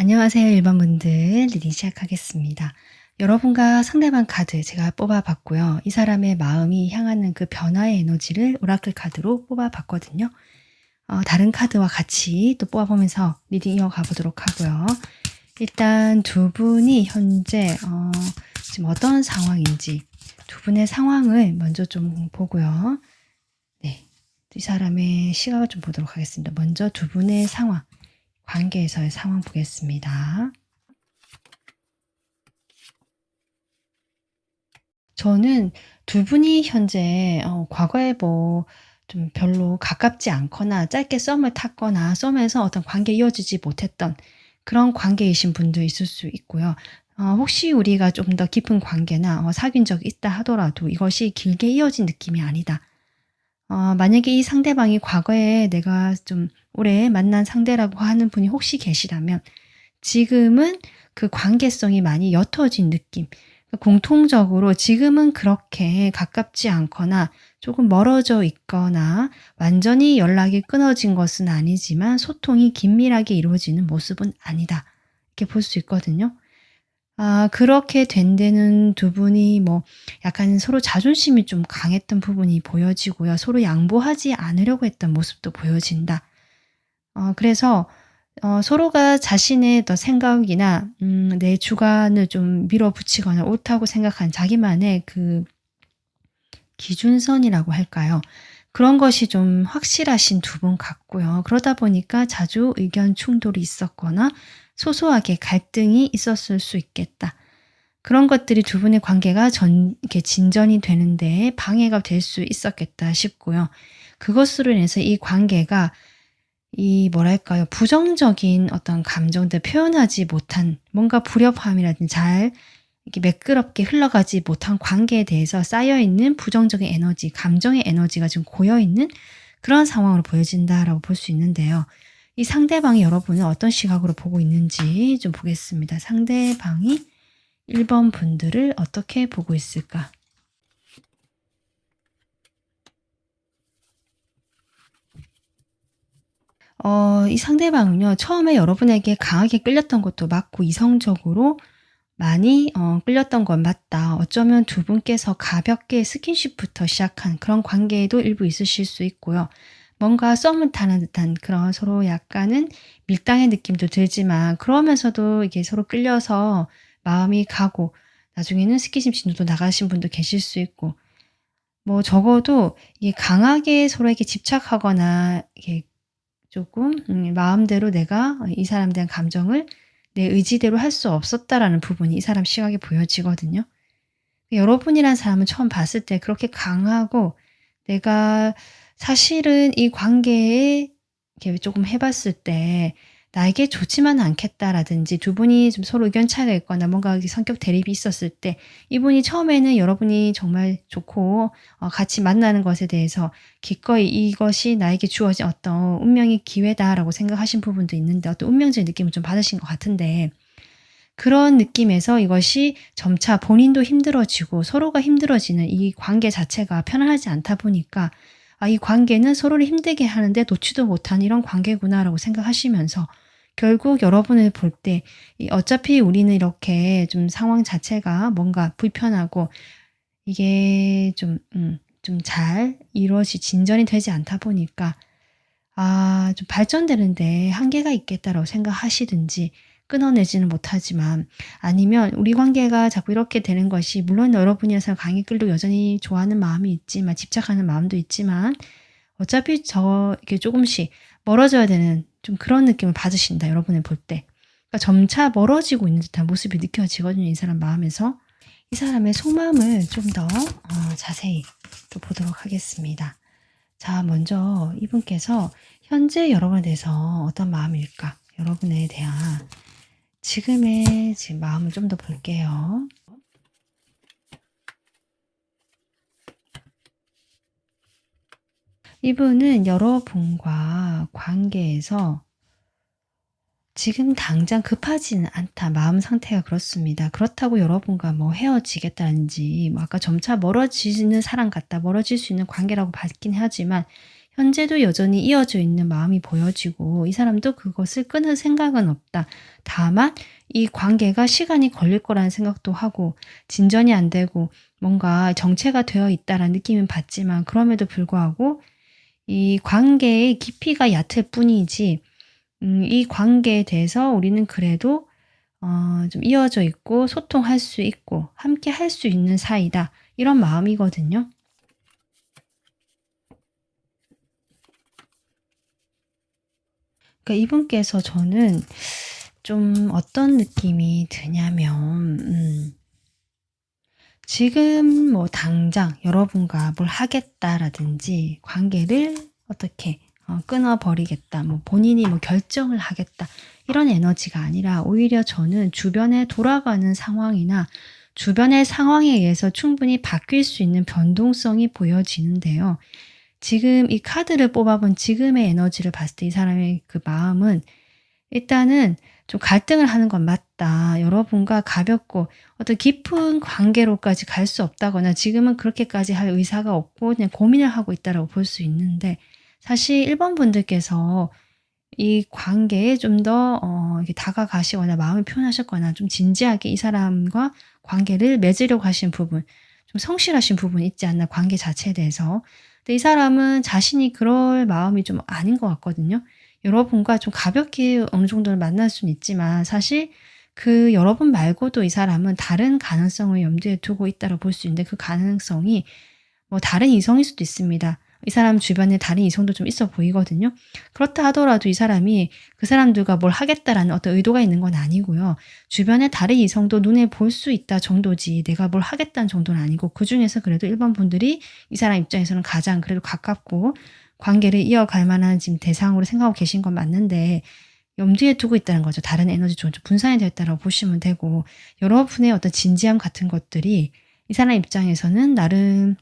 안녕하세요, 일반분들. 리딩 시작하겠습니다. 여러분과 상대방 카드 제가 뽑아봤고요. 이 사람의 마음이 향하는 그 변화의 에너지를 오라클 카드로 뽑아봤거든요. 다른 카드와 같이 또 뽑아보면서 리딩 이어가 보도록 하고요. 일단 두 분이 현재 지금 어떤 상황인지 두 분의 상황을 먼저 좀 보고요. 네, 이 사람의 시각을 좀 보도록 하겠습니다. 먼저 두 분의 상황, 관계에서의 상황 보겠습니다. 저는 두 분이 현재 과거에 뭐 좀 별로 가깝지 않거나 짧게 썸을 탔거나 썸에서 어떤 관계 이어지지 못했던 그런 관계이신 분도 있을 수 있고요. 혹시 우리가 좀 더 깊은 관계나 사귄 적이 있다 하더라도 이것이 길게 이어진 느낌이 아니다. 만약에 이 상대방이 과거에 내가 좀 오래 만난 상대라고 하는 분이 혹시 계시다면 지금은 그 관계성이 많이 옅어진 느낌. 공통적으로 지금은 그렇게 가깝지 않거나 조금 멀어져 있거나 완전히 연락이 끊어진 것은 아니지만 소통이 긴밀하게 이루어지는 모습은 아니다. 이렇게 볼 수 있거든요. 그렇게 된 데는 두 분이 뭐 약간 서로 자존심이 좀 강했던 부분이 보여지고요. 서로 양보하지 않으려고 했던 모습도 보여진다. 그래서 서로가 자신의 어떤 생각이나 내 주관을 좀 밀어붙이거나 옳다고 생각한 자기만의 그 기준선이라고 할까요? 그런 것이 좀 확실하신 두 분 같고요. 그러다 보니까 자주 의견 충돌이 있었거나 소소하게 갈등이 있었을 수 있겠다. 그런 것들이 두 분의 관계가 이렇게 진전이 되는데 방해가 될 수 있었겠다 싶고요. 그것으로 인해서 이 관계가 뭐랄까요, 부정적인 어떤 감정들 표현하지 못한 뭔가 불협화음이라든지 잘 이렇게 매끄럽게 흘러가지 못한 관계에 대해서 쌓여있는 부정적인 에너지, 감정의 에너지가 지금 고여있는 그런 상황으로 보여진다라고 볼 수 있는데요. 이 상대방이 여러분을 어떤 시각으로 보고 있는지 좀 보겠습니다. 상대방이 1번 분들을 어떻게 보고 있을까? 이 상대방은요, 처음에 여러분에게 강하게 끌렸던 것도 맞고 이성적으로 많이 끌렸던 건 맞다. 어쩌면 두 분께서 가볍게 스킨십부터 시작한 그런 관계에도 일부 있으실 수 있고요. 뭔가 썸을 타는 듯한 그런 서로 약간은 밀당의 느낌도 들지만 그러면서도 이게 서로 끌려서 마음이 가고 나중에는 스킨십 진도도 나가신 분도 계실 수 있고 뭐 적어도 이게 강하게 서로에게 집착하거나 이게 조금 마음대로 내가 이 사람에 대한 감정을 내 의지대로 할 수 없었다라는 부분이 이 사람 시각에 보여지거든요. 여러분이란 사람은 처음 봤을 때 그렇게 강하고 내가 사실은 이 관계에 이렇게 조금 해 봤을 때 '나에게 좋지만은 않겠다.'라든지 두 분이 좀 서로 의견 차이가 있거나 뭔가 이렇게 성격 대립이 있었을 때 이분이 처음에는 여러분이 정말 좋고 같이 만나는 것에 대해서 기꺼이 '이것이 나에게 주어진 어떤 운명의 기회다.'라고 생각하신 부분도 있는데 어떤 운명적인 느낌을 좀 받으신 것 같은데 그런 느낌에서 이것이 점차 본인도 힘들어지고 서로가 힘들어지는 이 관계 자체가 편안하지 않다 보니까 '아 이 관계는 서로를 힘들게 하는데 놓지도 못한 이런 관계구나.'라고 생각하시면서 결국 여러분을 볼 때 어차피 우리는 이렇게 좀 상황 자체가 뭔가 불편하고 이게 좀 잘 진전이 되지 않다 보니까 좀 발전되는데 한계가 있겠다라고 생각하시든지 끊어내지는 못하지만 아니면 우리 관계가 자꾸 이렇게 되는 것이 물론 여러분이라서 강이 끌고 여전히 좋아하는 마음이 있지만 집착하는 마음도 있지만 어차피 이렇게 조금씩 멀어져야 되는 좀 그런 느낌을 받으신다 여러분을 볼 때. 그러니까 점차 멀어지고 있는 듯한 모습이 느껴지거든요 이 사람 마음에서. 이 사람의 속마음을 좀 더 자세히 또 보도록 하겠습니다. 자, 먼저 이분께서 현재 여러분에 대해서 어떤 마음일까? 여러분에 대한 지금의 마음을 좀 더 볼게요. 이분은 여러분과 관계에서 지금 당장 급하지는 않다. 마음 상태가 그렇습니다. 그렇다고 여러분과 뭐 헤어지겠다든지 뭐 아까 점차 멀어지는 사람 같다. 멀어질 수 있는 관계라고 받긴 하지만 현재도 여전히 이어져 있는 마음이 보여지고 이 사람도 그것을 끊을 생각은 없다. 다만 이 관계가 시간이 걸릴 거라는 생각도 하고 진전이 안 되고 뭔가 정체가 되어 있다라는 느낌은 받지만 그럼에도 불구하고 이 관계의 깊이가 얕을 뿐이지 이 관계에 대해서 우리는 그래도 좀 이어져 있고 소통할 수 있고 함께 할 수 있는 사이다. 이런 마음이거든요. 그러니까 이분께서 저는 좀 어떤 느낌이 드냐면 지금 뭐 당장 여러분과 뭘 하겠다라든지 관계를 어떻게 끊어 버리겠다. 뭐 본인이 뭐 결정을 하겠다. 이런 에너지가 아니라 오히려 저는 주변에 돌아가는 상황이나 주변의 상황에 의해서 충분히 바뀔 수 있는 변동성이 보여지는데요. 지금 이 카드를 뽑아본 지금의 에너지를 봤을 때 이 사람의 그 마음은 일단은 좀 갈등을 하는 건 맞다. 여러분과 가볍고 어떤 깊은 관계로까지 갈 수 없다거나 지금은 그렇게까지 할 의사가 없고 그냥 고민을 하고 있다라고 볼 수 있는데 사실 1번 분들께서 이 관계에 좀 더 이렇게 다가가시거나 마음을 표현하셨거나 좀 진지하게 이 사람과 관계를 맺으려고 하신 부분, 좀 성실하신 부분이 있지 않나 관계 자체에 대해서. 근데 이 사람은 자신이 그럴 마음이 좀 아닌 것 같거든요. 여러분과 좀 가볍게 어느 정도는 만날 수는 있지만 사실 그 여러분 말고도 이 사람은 다른 가능성을 염두에 두고 있다고 볼 수 있는데 그 가능성이 뭐 다른 이성일 수도 있습니다. 이 사람 주변에 다른 이성도 좀 있어 보이거든요. 그렇다 하더라도 이 사람이 그 사람들과 뭘 하겠다라는 어떤 의도가 있는 건 아니고요. 주변에 다른 이성도 눈에 볼 수 있다 정도지 내가 뭘 하겠다는 정도는 아니고 그중에서 그래도 1번 분들이 이 사람 입장에서는 가장 그래도 가깝고 관계를 이어갈 만한 지금 대상으로 생각하고 계신 건 맞는데 염두에 두고 있다는 거죠. 다른 에너지 쪽은 좀 분산이 되어 있다고 보시면 되고 여러분의 어떤 진지함 같은 것들이 이 사람 입장에서는 나름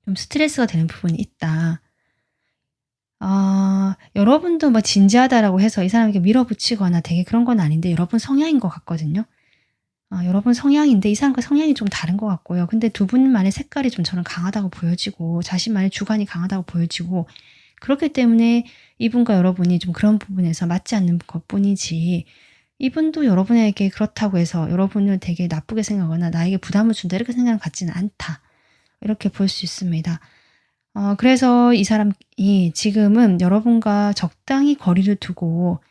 좀 스트레스가 되는 부분이 있다. 여러분도 뭐 진지하다라고 해서 이 사람에게 밀어붙이거나 되게 그런 건 아닌데 여러분 성향인 것 같거든요. 여러분 성향인데 이 사람과 성향이 좀 다른 것 같고요. 근데 두 분만의 색깔이 좀 저는 강하다고 보여지고 자신만의 주관이 강하다고 보여지고 그렇기 때문에 이분과 여러분이 좀 그런 부분에서 맞지 않는 것뿐이지 이분도 여러분에게 그렇다고 해서 여러분을 되게 나쁘게 생각하거나 나에게 부담을 준다 이렇게 생각을 갖지는 않다. 이렇게 볼 수 있습니다. 그래서 이 사람이 지금은 여러분과 적당히 거리를 두고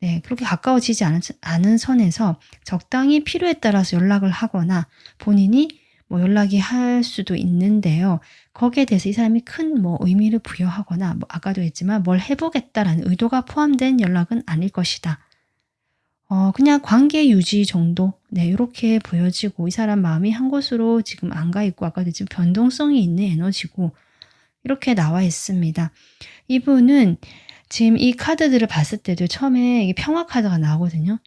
네 그렇게 가까워지지 않은 선에서 적당히 필요에 따라서 연락을 하거나 본인이 뭐 연락이 할 수도 있는데요. 거기에 대해서 이 사람이 큰 뭐 의미를 부여하거나 뭐 아까도 했지만 '뭘 해 보겠다.'라는 의도가 포함된 연락은 아닐 것이다. 그냥 관계 유지 정도 네 요렇게 보여지고 이 사람 마음이 한 곳으로 지금 안 가 있고 아까도 지금 변동성이 있는 에너지고 이렇게 나와 있습니다. 이분은 지금 이 카드들을 봤을 때도 처음에 이게 평화 카드가 나오거든요.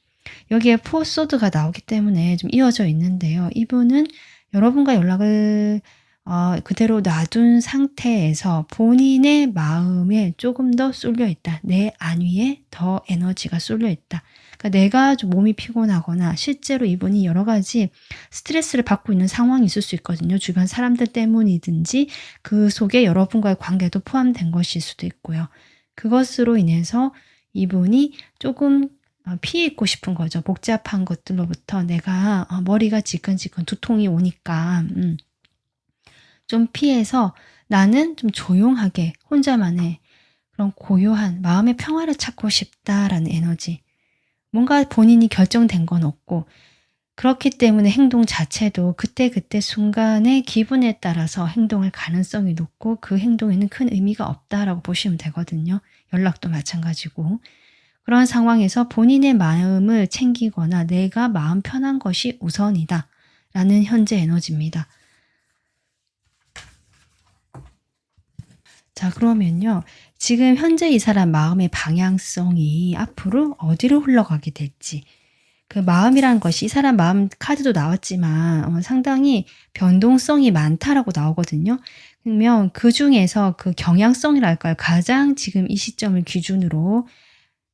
여기에 포 소드가 나오기 때문에 좀 이어져 있는데요. 이분은 여러분과 연락을 그대로 놔둔 상태에서 본인의 마음에 조금 더 쏠려 있다. 내 안위에 더 에너지가 쏠려 있다. 그러니까 내가 좀 몸이 피곤하거나 실제로 이분이 여러 가지 스트레스를 받고 있는 상황이 있을 수 있거든요. 주변 사람들 때문이든지 그 속에 여러분과의 관계도 포함된 것일 수도 있고요. 그것으로 인해서 이분이 조금 피해 있고 싶은 거죠. 복잡한 것들로부터 내가 머리가 지끈지끈 두통이 오니까 좀 피해서 나는 좀 조용하게 혼자만의 그런 고요한 마음의 평화를 찾고 싶다라는 에너지. 뭔가 본인이 결정된 건 없고 그렇기 때문에 행동 자체도 그때그때 순간의 기분에 따라서 행동할 가능성이 높고 그 행동에는 큰 의미가 없다라고 보시면 되거든요. 연락도 마찬가지고. 그런 상황에서 본인의 마음을 챙기거나 내가 마음 편한 것이 우선이다 라는 현재 에너지입니다. 자 그러면요. 지금 현재 이 사람 마음의 방향성이 앞으로 어디로 흘러가게 될지 그 마음이라는 것이 이 사람 마음 카드도 나왔지만 상당히 변동성이 많다라고 나오거든요. 그러면 그중에서 그 경향성이랄까요. 가장 지금 이 시점을 기준으로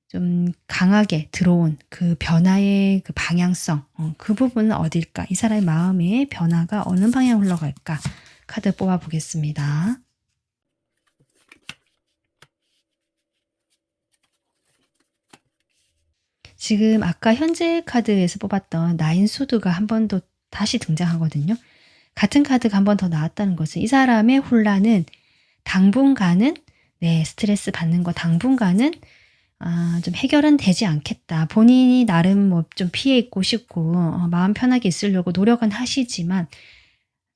좀 강하게 들어온 그 변화의 그 방향성 그 부분은 어딜까? 이 사람의 마음의 변화가 어느 방향으로 흘러갈까? 카드 뽑아 보겠습니다. 지금 아까 현재 카드에서 뽑았던 나인 소드가 한 번 더 다시 등장하거든요. 같은 카드가 한 번 더 나왔다는 것은 이 사람의 혼란은 당분간은 스트레스 받는 거 당분간은 좀 해결은 되지 않겠다. 본인이 나름 뭐 좀 피해 있고 싶고 마음 편하게 있으려고 노력은 하시지만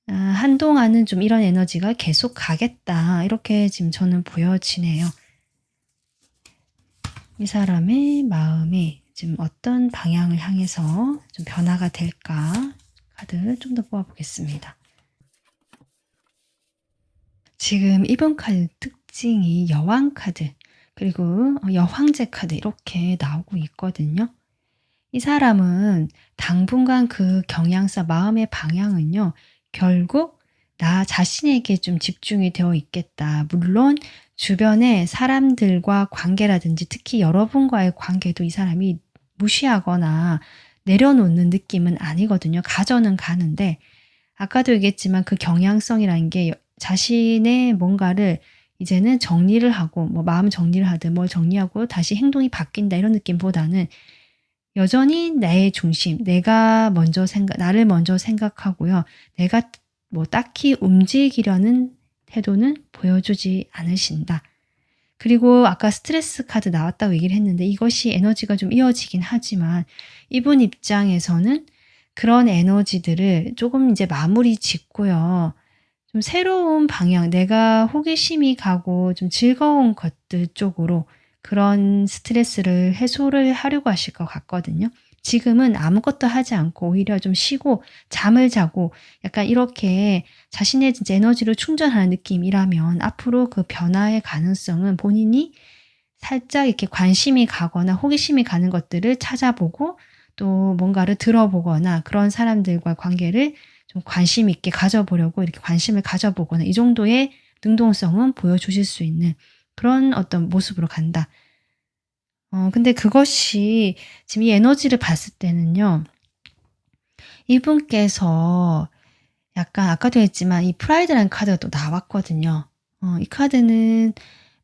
한동안은 좀 이런 에너지가 계속 가겠다. 이렇게 지금 저는 보여지네요. 이 사람의 마음이 지금 어떤 방향을 향해서 좀 변화가 될까? 카드를 좀 더 뽑아보겠습니다. 지금 이번 카드 특징이 여왕 카드 그리고 여황제 카드 이렇게 나오고 있거든요. 이 사람은 당분간 그 경향사 마음의 방향은요. 결국 나 자신에게 좀 집중이 되어 있겠다. 물론 주변의 사람들과 관계라든지 특히 여러분과의 관계도 이 사람이 무시하거나 내려놓는 느낌은 아니거든요. 가져는 가는데 아까도 얘기했지만 그 경향성이라는 게 자신의 뭔가를 이제는 정리를 하고 뭐 마음 정리를 하든 뭘 정리하고 다시 행동이 바뀐다 이런 느낌보다는 여전히 나의 중심, 내가 먼저 나를 먼저 생각하고요. 내가 뭐 딱히 움직이려는 태도는 보여주지 않으신다. 그리고 아까 스트레스 카드 나왔다고 얘기를 했는데 이것이 에너지가 좀 이어지긴 하지만 이분 입장에서는 그런 에너지들을 조금 이제 마무리 짓고요. 좀 새로운 방향, 내가 호기심이 가고 좀 즐거운 것들 쪽으로 그런 스트레스를 해소를 하려고 하실 것 같거든요. 지금은 아무것도 하지 않고 오히려 좀 쉬고 잠을 자고 약간 이렇게 자신의 진짜 에너지를 충전하는 느낌이라면 앞으로 그 변화의 가능성은 본인이 살짝 이렇게 관심이 가거나 호기심이 가는 것들을 찾아보고 또 뭔가를 들어보거나 그런 사람들과 관계를 좀 관심 있게 가져보려고 이렇게 관심을 가져보거나 이 정도의 능동성은 보여주실 수 있는 그런 어떤 모습으로 간다. 근데 그것이 지금 이 에너지를 봤을 때는요. 이분께서 약간 아까도 했지만 이 프라이드라는 카드가 또 나왔거든요. 이 카드는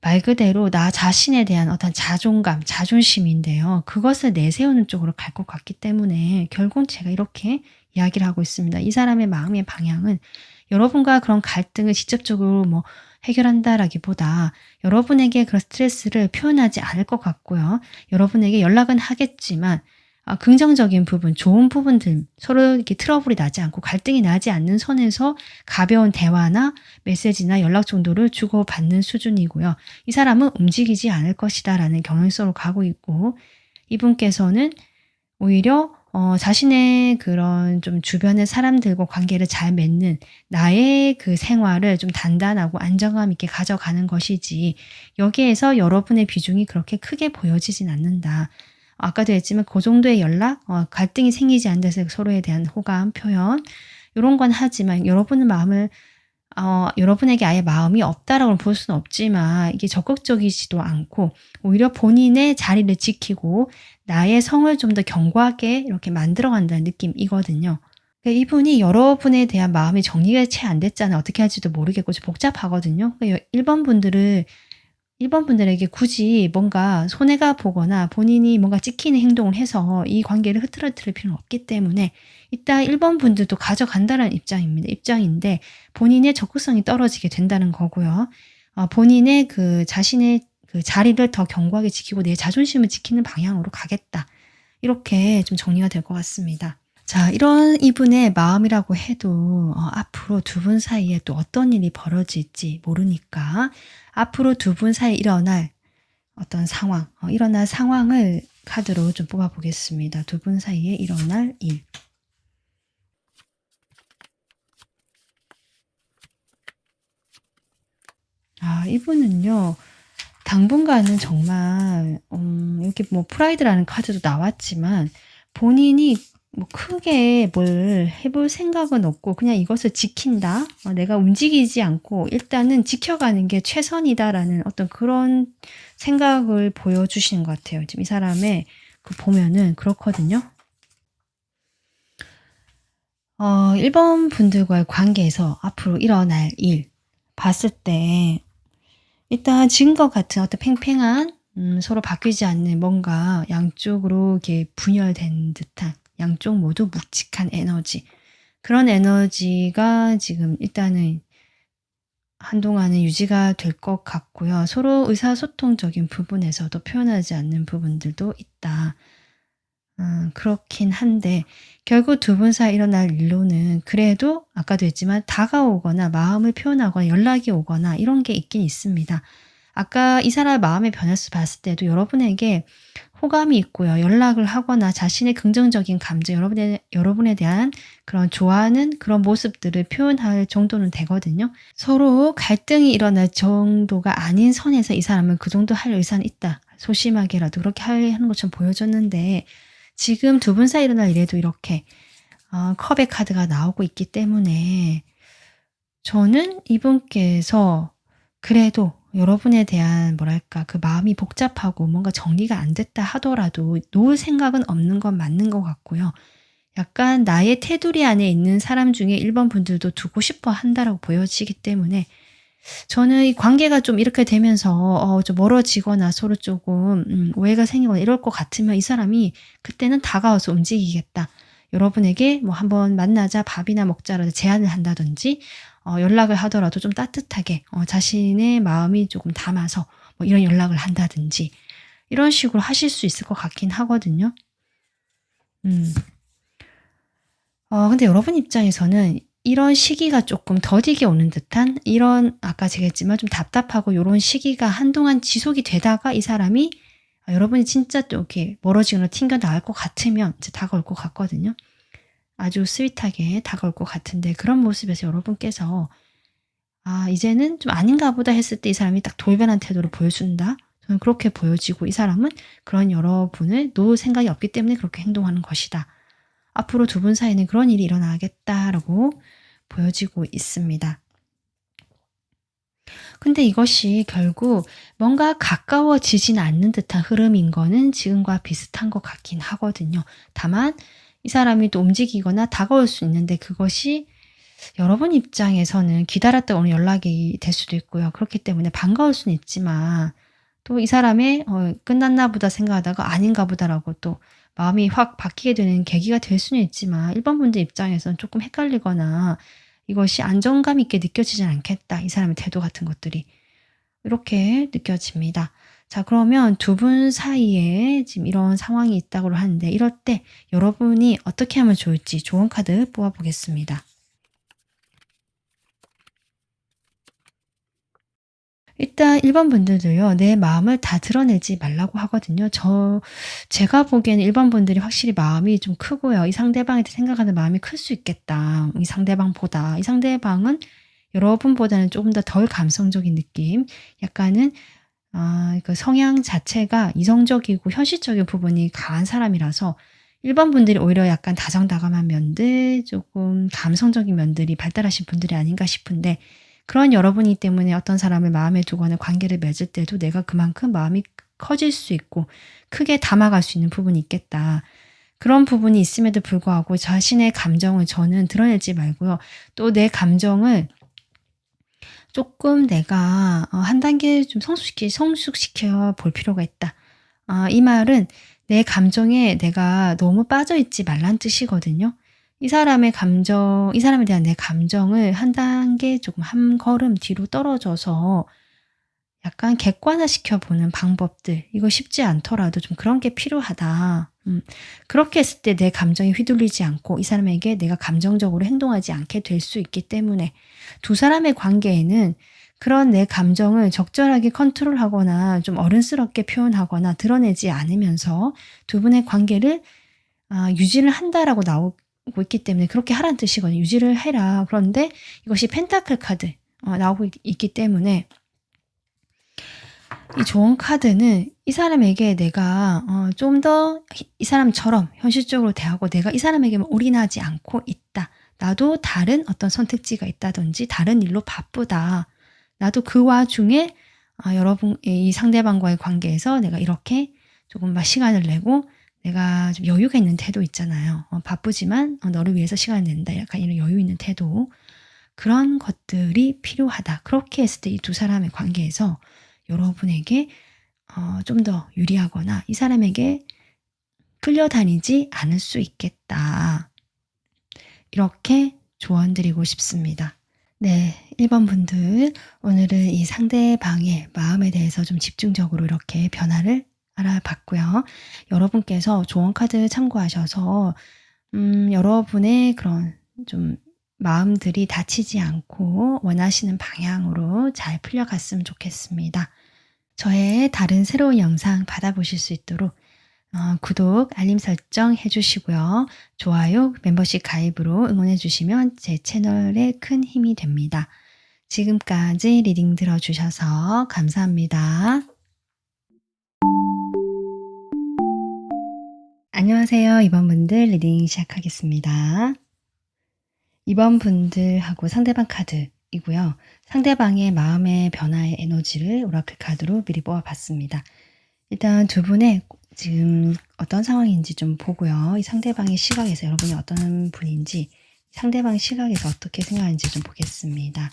말 그대로 나 자신에 대한 어떤 자존감, 자존심인데요. 그것을 내세우는 쪽으로 갈 것 같기 때문에 결국 제가 이렇게 이야기를 하고 있습니다. 이 사람의 마음의 방향은 여러분과 그런 갈등을 직접적으로 뭐 해결한다라기보다 여러분에게 그런 스트레스를 표현하지 않을 것 같고요. 여러분에게 연락은 하겠지만 긍정적인 부분, 좋은 부분들 서로 이렇게 트러블이 나지 않고 갈등이 나지 않는 선에서 가벼운 대화나 메시지나 연락 정도를 주고받는 수준이고요. 이 사람은 움직이지 않을 것이다라는 경향성으로 가고 있고 이분께서는 오히려 자신의 그런 좀 주변의 사람들과 관계를 잘 맺는 나의 그 생활을 좀 단단하고 안정감 있게 가져가는 것이지 여기에서 여러분의 비중이 그렇게 크게 보여지진 않는다. 아까도 했지만 그 정도의 연락, 갈등이 생기지 않는 데서 서로에 대한 호감, 표현 이런 건 하지만 여러분의 마음을 여러분에게 아예 마음이 없다라고 볼 수는 없지만 이게 적극적이지도 않고 오히려 본인의 자리를 지키고 나의 성을 좀 더 견고하게 이렇게 만들어간다는 느낌이거든요. 그러니까 이분이 여러분에 대한 마음이 정리가 채 안 됐잖아요. 어떻게 할지도 모르겠고 좀 복잡하거든요. 그러니까 1번 분들에게 굳이 뭔가 손해가 보거나 본인이 뭔가 찍히는 행동을 해서 이 관계를 흐트러뜨릴 필요는 없기 때문에 이따 1번 분들도 가져간다는 입장인데 본인의 적극성이 떨어지게 된다는 거고요. 본인의 그 자신의 그 자리를 더 견고하게 지키고 내 자존심을 지키는 방향으로 가겠다. 이렇게 좀 정리가 될 것 같습니다. 자, 이런 이분의 마음이라고 해도 앞으로 두 분 사이에 또 어떤 일이 벌어질지 모르니까 앞으로 두 분 사이에 일어날 어떤 상황, 일어날 상황을 카드로 좀 뽑아보겠습니다. 두 분 사이에 일어날 일. 이분은요. 당분간은 정말 여기 뭐 프라이드라는 카드도 나왔지만 본인이 뭐 크게 뭘 해볼 생각은 없고 그냥 이것을 지킨다. 내가 움직이지 않고 일단은 지켜가는 게 최선이다라는 어떤 그런 생각을 보여주시는 것 같아요. 지금 이 사람의 그 보면은 그렇거든요. 1번 분들과의 관계에서 앞으로 일어날 일 봤을 때 일단 지금과 같은 어떤 팽팽한 서로 바뀌지 않는 뭔가 양쪽으로 이렇게 분열된 듯한 양쪽 모두 묵직한 에너지. 그런 에너지가 지금 일단은 한동안은 유지가 될 것 같고요. 서로 의사소통적인 부분에서도 표현하지 않는 부분들도 있다. 그렇긴 한데 결국 두 분 사이 일어날 일로는 그래도 아까도 했지만 다가오거나 마음을 표현하거나 연락이 오거나 이런 게 있긴 있습니다. 아까 이 사람의 마음의 변화를 봤을 때도 여러분에게 호감이 있고요. 연락을 하거나 자신의 긍정적인 감정, 여러분에 대한 그런 좋아하는 그런 모습들을 표현할 정도는 되거든요. 서로 갈등이 일어날 정도가 아닌 선에서 이 사람은 그 정도 할 의사는 있다. 소심하게라도 그렇게 하는 것처럼 보여줬는데 지금 두 분 사이 일어날 일에도 이렇게 컵의 카드가 나오고 있기 때문에 저는 이분께서 그래도 여러분에 대한 뭐랄까 그 마음이 복잡하고 뭔가 정리가 안 됐다 하더라도 놓을 생각은 없는 건 맞는 것 같고요. 약간 나의 테두리 안에 있는 사람 중에 1번 분들도 두고 싶어 한다라고 보여지기 때문에 저는 이 관계가 좀 이렇게 되면서 좀 멀어지거나 서로 조금 오해가 생기거나 이럴 것 같으면 이 사람이 그때는 다가와서 움직이겠다. 여러분에게 뭐 한번 만나자 밥이나 먹자라도 제안을 한다든지 연락을 하더라도 좀 따뜻하게 자신의 마음이 조금 담아서 뭐 이런 연락을 한다든지 이런 식으로 하실 수 있을 것 같긴 하거든요. 음. 근데 여러분 입장에서는 이런 시기가 조금 더디게 오는 듯한 이런 아까 제가 했지만 좀 답답하고 요런 시기가 한동안 지속이 되다가 이 사람이 여러분이 진짜 또 이렇게 멀어지거나 튕겨 나갈 것 같으면 이제 다가올 것 같거든요. 아주 스윗하게 다가올 것 같은데 그런 모습에서 여러분께서 '아 이제는 좀 아닌가 보다.' 했을 때 이 사람이 딱 돌변한 태도를 보여준다. 저는 그렇게 보여지고 이 사람은 그런 여러분을 놓을 생각이 없기 때문에 그렇게 행동하는 것이다. 앞으로 두 분 사이에는 그런 일이 일어나겠다라고 보여지고 있습니다. 근데 이것이 결국 뭔가 가까워지진 않는 듯한 흐름인 거는 지금과 비슷한 것 같긴 하거든요. 다만 이 사람이 또 움직이거나 다가올 수 있는데 그것이 여러분 입장에서는 기다렸다가 오늘 연락이 될 수도 있고요. 그렇기 때문에 반가울 수는 있지만 또 이 사람의 '끝났나 보다.' 생각하다가 '아닌가 보다.'라고 또 마음이 확 바뀌게 되는 계기가 될 수는 있지만 1번 분들 입장에서는 조금 헷갈리거나 '이것이 안정감 있게 느껴지진 않겠다. 이 사람의 태도 같은 것들이.' 이렇게 느껴집니다. 자 그러면 두 분 사이에 지금 이런 상황이 있다고 하는데 이럴 때 여러분이 어떻게 하면 좋을지 좋은 카드 뽑아 보겠습니다. 일단 1번 분들도요. 내 마음을 다 드러내지 말라고 하거든요. 제가 보기에는 1번 분들이 확실히 마음이 좀 크고요. 이 상대방에 대해 생각하는 마음이 클 수 있겠다. 이 상대방보다. 이 상대방은 여러분보다는 조금 더 덜 감성적인 느낌. 약간은 그 성향 자체가 이성적이고 현실적인 부분이 강한 사람이라서 1번 분들이 오히려 약간 다정다감한 면들, 조금 감성적인 면들이 발달하신 분들이 아닌가 싶은데 그런 여러분이기 때문에 어떤 사람을 마음에 두거나 관계를 맺을 때도 내가 그만큼 마음이 커질 수 있고 크게 담아갈 수 있는 부분이 있겠다. 그런 부분이 있음에도 불구하고 자신의 감정을 저는 드러내지 말고요. 또 내 감정을 조금 내가 한 단계 좀 성숙시켜 볼 필요가 있다. 이 말은 내 감정에 내가 너무 빠져 있지 말란 뜻이거든요. 이 사람에 대한 내 감정을 한 단계 조금 한 걸음 뒤로 떨어져서 약간 객관화시켜 보는 방법들 이거 쉽지 않더라도 좀 그런 게 필요하다. 그렇게 했을 때 내 감정이 휘둘리지 않고 이 사람에게 내가 감정적으로 행동하지 않게 될 수 있기 때문에 두 사람의 관계에는 그런 내 감정을 적절하게 컨트롤하거나 좀 어른스럽게 표현하거나 드러내지 않으면서 두 분의 관계를 유지를 한다라고 나오고 있기 때문에 그렇게 하라는 뜻이거든요. 유지를 해라. 그런데 이것이 펜타클 카드 나오고 있기 때문에 이 좋은 카드는 이 사람에게 내가 좀 더 이 사람처럼 현실적으로 대하고 내가 이 사람에게만 올인하지 않고 있다. 나도 다른 어떤 선택지가 있다든지 다른 일로 바쁘다. 나도 그 와중에 여러분 이 상대방과의 관계에서 내가 이렇게 조금 시간을 내고 내가 좀 여유가 있는 태도 있잖아요. 바쁘지만 너를 위해서 시간을 낸다. 약간 이런 여유 있는 태도. 그런 것들이 필요하다. 그렇게 했을 때 이 두 사람의 관계에서 여러분에게 좀 더 유리하거나 이 사람에게 끌려다니지 않을 수 있겠다. 이렇게 조언 드리고 싶습니다. 네, 1번 분들 오늘은 이 상대방의 마음에 대해서 좀 집중적으로 이렇게 변화를 알아봤고요. 여러분께서 조언 카드 참고하셔서 여러분의 그런 좀 마음들이 다치지 않고 원하시는 방향으로 잘 풀려갔으면 좋겠습니다. 저의 다른 새로운 영상 받아보실 수 있도록 구독, 알림 설정 해주시고요. 좋아요, 멤버십 가입으로 응원해주시면 제 채널에 큰 힘이 됩니다. 지금까지 리딩 들어주셔서 감사합니다. 안녕하세요. 2번 분들 리딩 시작하겠습니다. 2번 분들하고 상대방 카드이고요. 상대방의 마음의 변화의 에너지를 오라클 카드로 미리 뽑아봤습니다. 일단 두 분의 지금 어떤 상황인지 좀 보고요. 이 상대방의 시각에서 여러분이 어떤 분인지 상대방 시각에서 어떻게 생각하는지 좀 보겠습니다.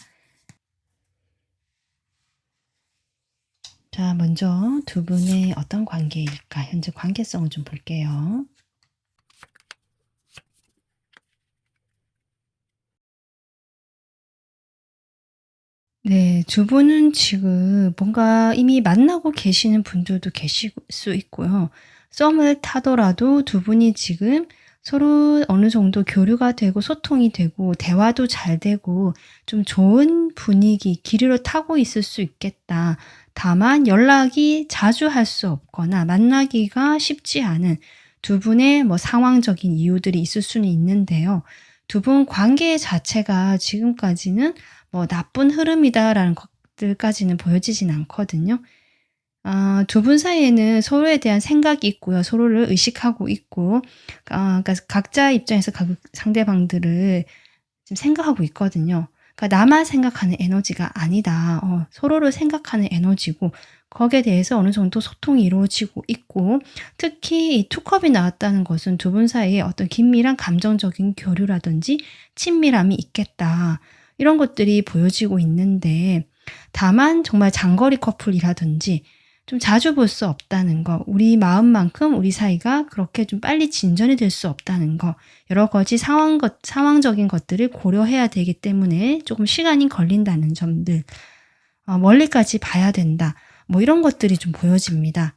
자, 먼저 두 분의 어떤 관계일까? 현재 관계성을 좀 볼게요. 네, 두 분은 지금 뭔가 이미 만나고 계시는 분들도 계실 수 있고요. 썸을 타더라도 두 분이 지금 서로 어느 정도 교류가 되고 소통이 되고 대화도 잘 되고 좀 좋은 분위기, 기류를 타고 있을 수 있겠다. 다만 연락이 자주 할 수 없거나 만나기가 쉽지 않은 두 분의 뭐 상황적인 이유들이 있을 수는 있는데요. 두 분 관계 자체가 지금까지는 뭐 나쁜 흐름이다라는 것들까지는 보여지진 않거든요. 두 분 사이에는 서로에 대한 생각이 있고요. 서로를 의식하고 있고, 그러니까 각자 입장에서 각 상대방들을 지금 생각하고 있거든요. 그러니까 나만 생각하는 에너지가 아니다. 서로를 생각하는 에너지고, 거기에 대해서 어느 정도 소통이 이루어지고 있고, 특히 이 투컵이 나왔다는 것은 두 분 사이에 어떤 긴밀한 감정적인 교류라든지 친밀함이 있겠다. 이런 것들이 보여지고 있는데, 다만 정말 장거리 커플이라든지 좀 자주 볼 수 없다는 거, 우리 마음만큼 우리 사이가 그렇게 좀 빨리 진전이 될 수 없다는 거, 여러 가지 상황적인 것들을 고려해야 되기 때문에 조금 시간이 걸린다는 점들, 멀리까지 봐야 된다. 뭐 이런 것들이 좀 보여집니다.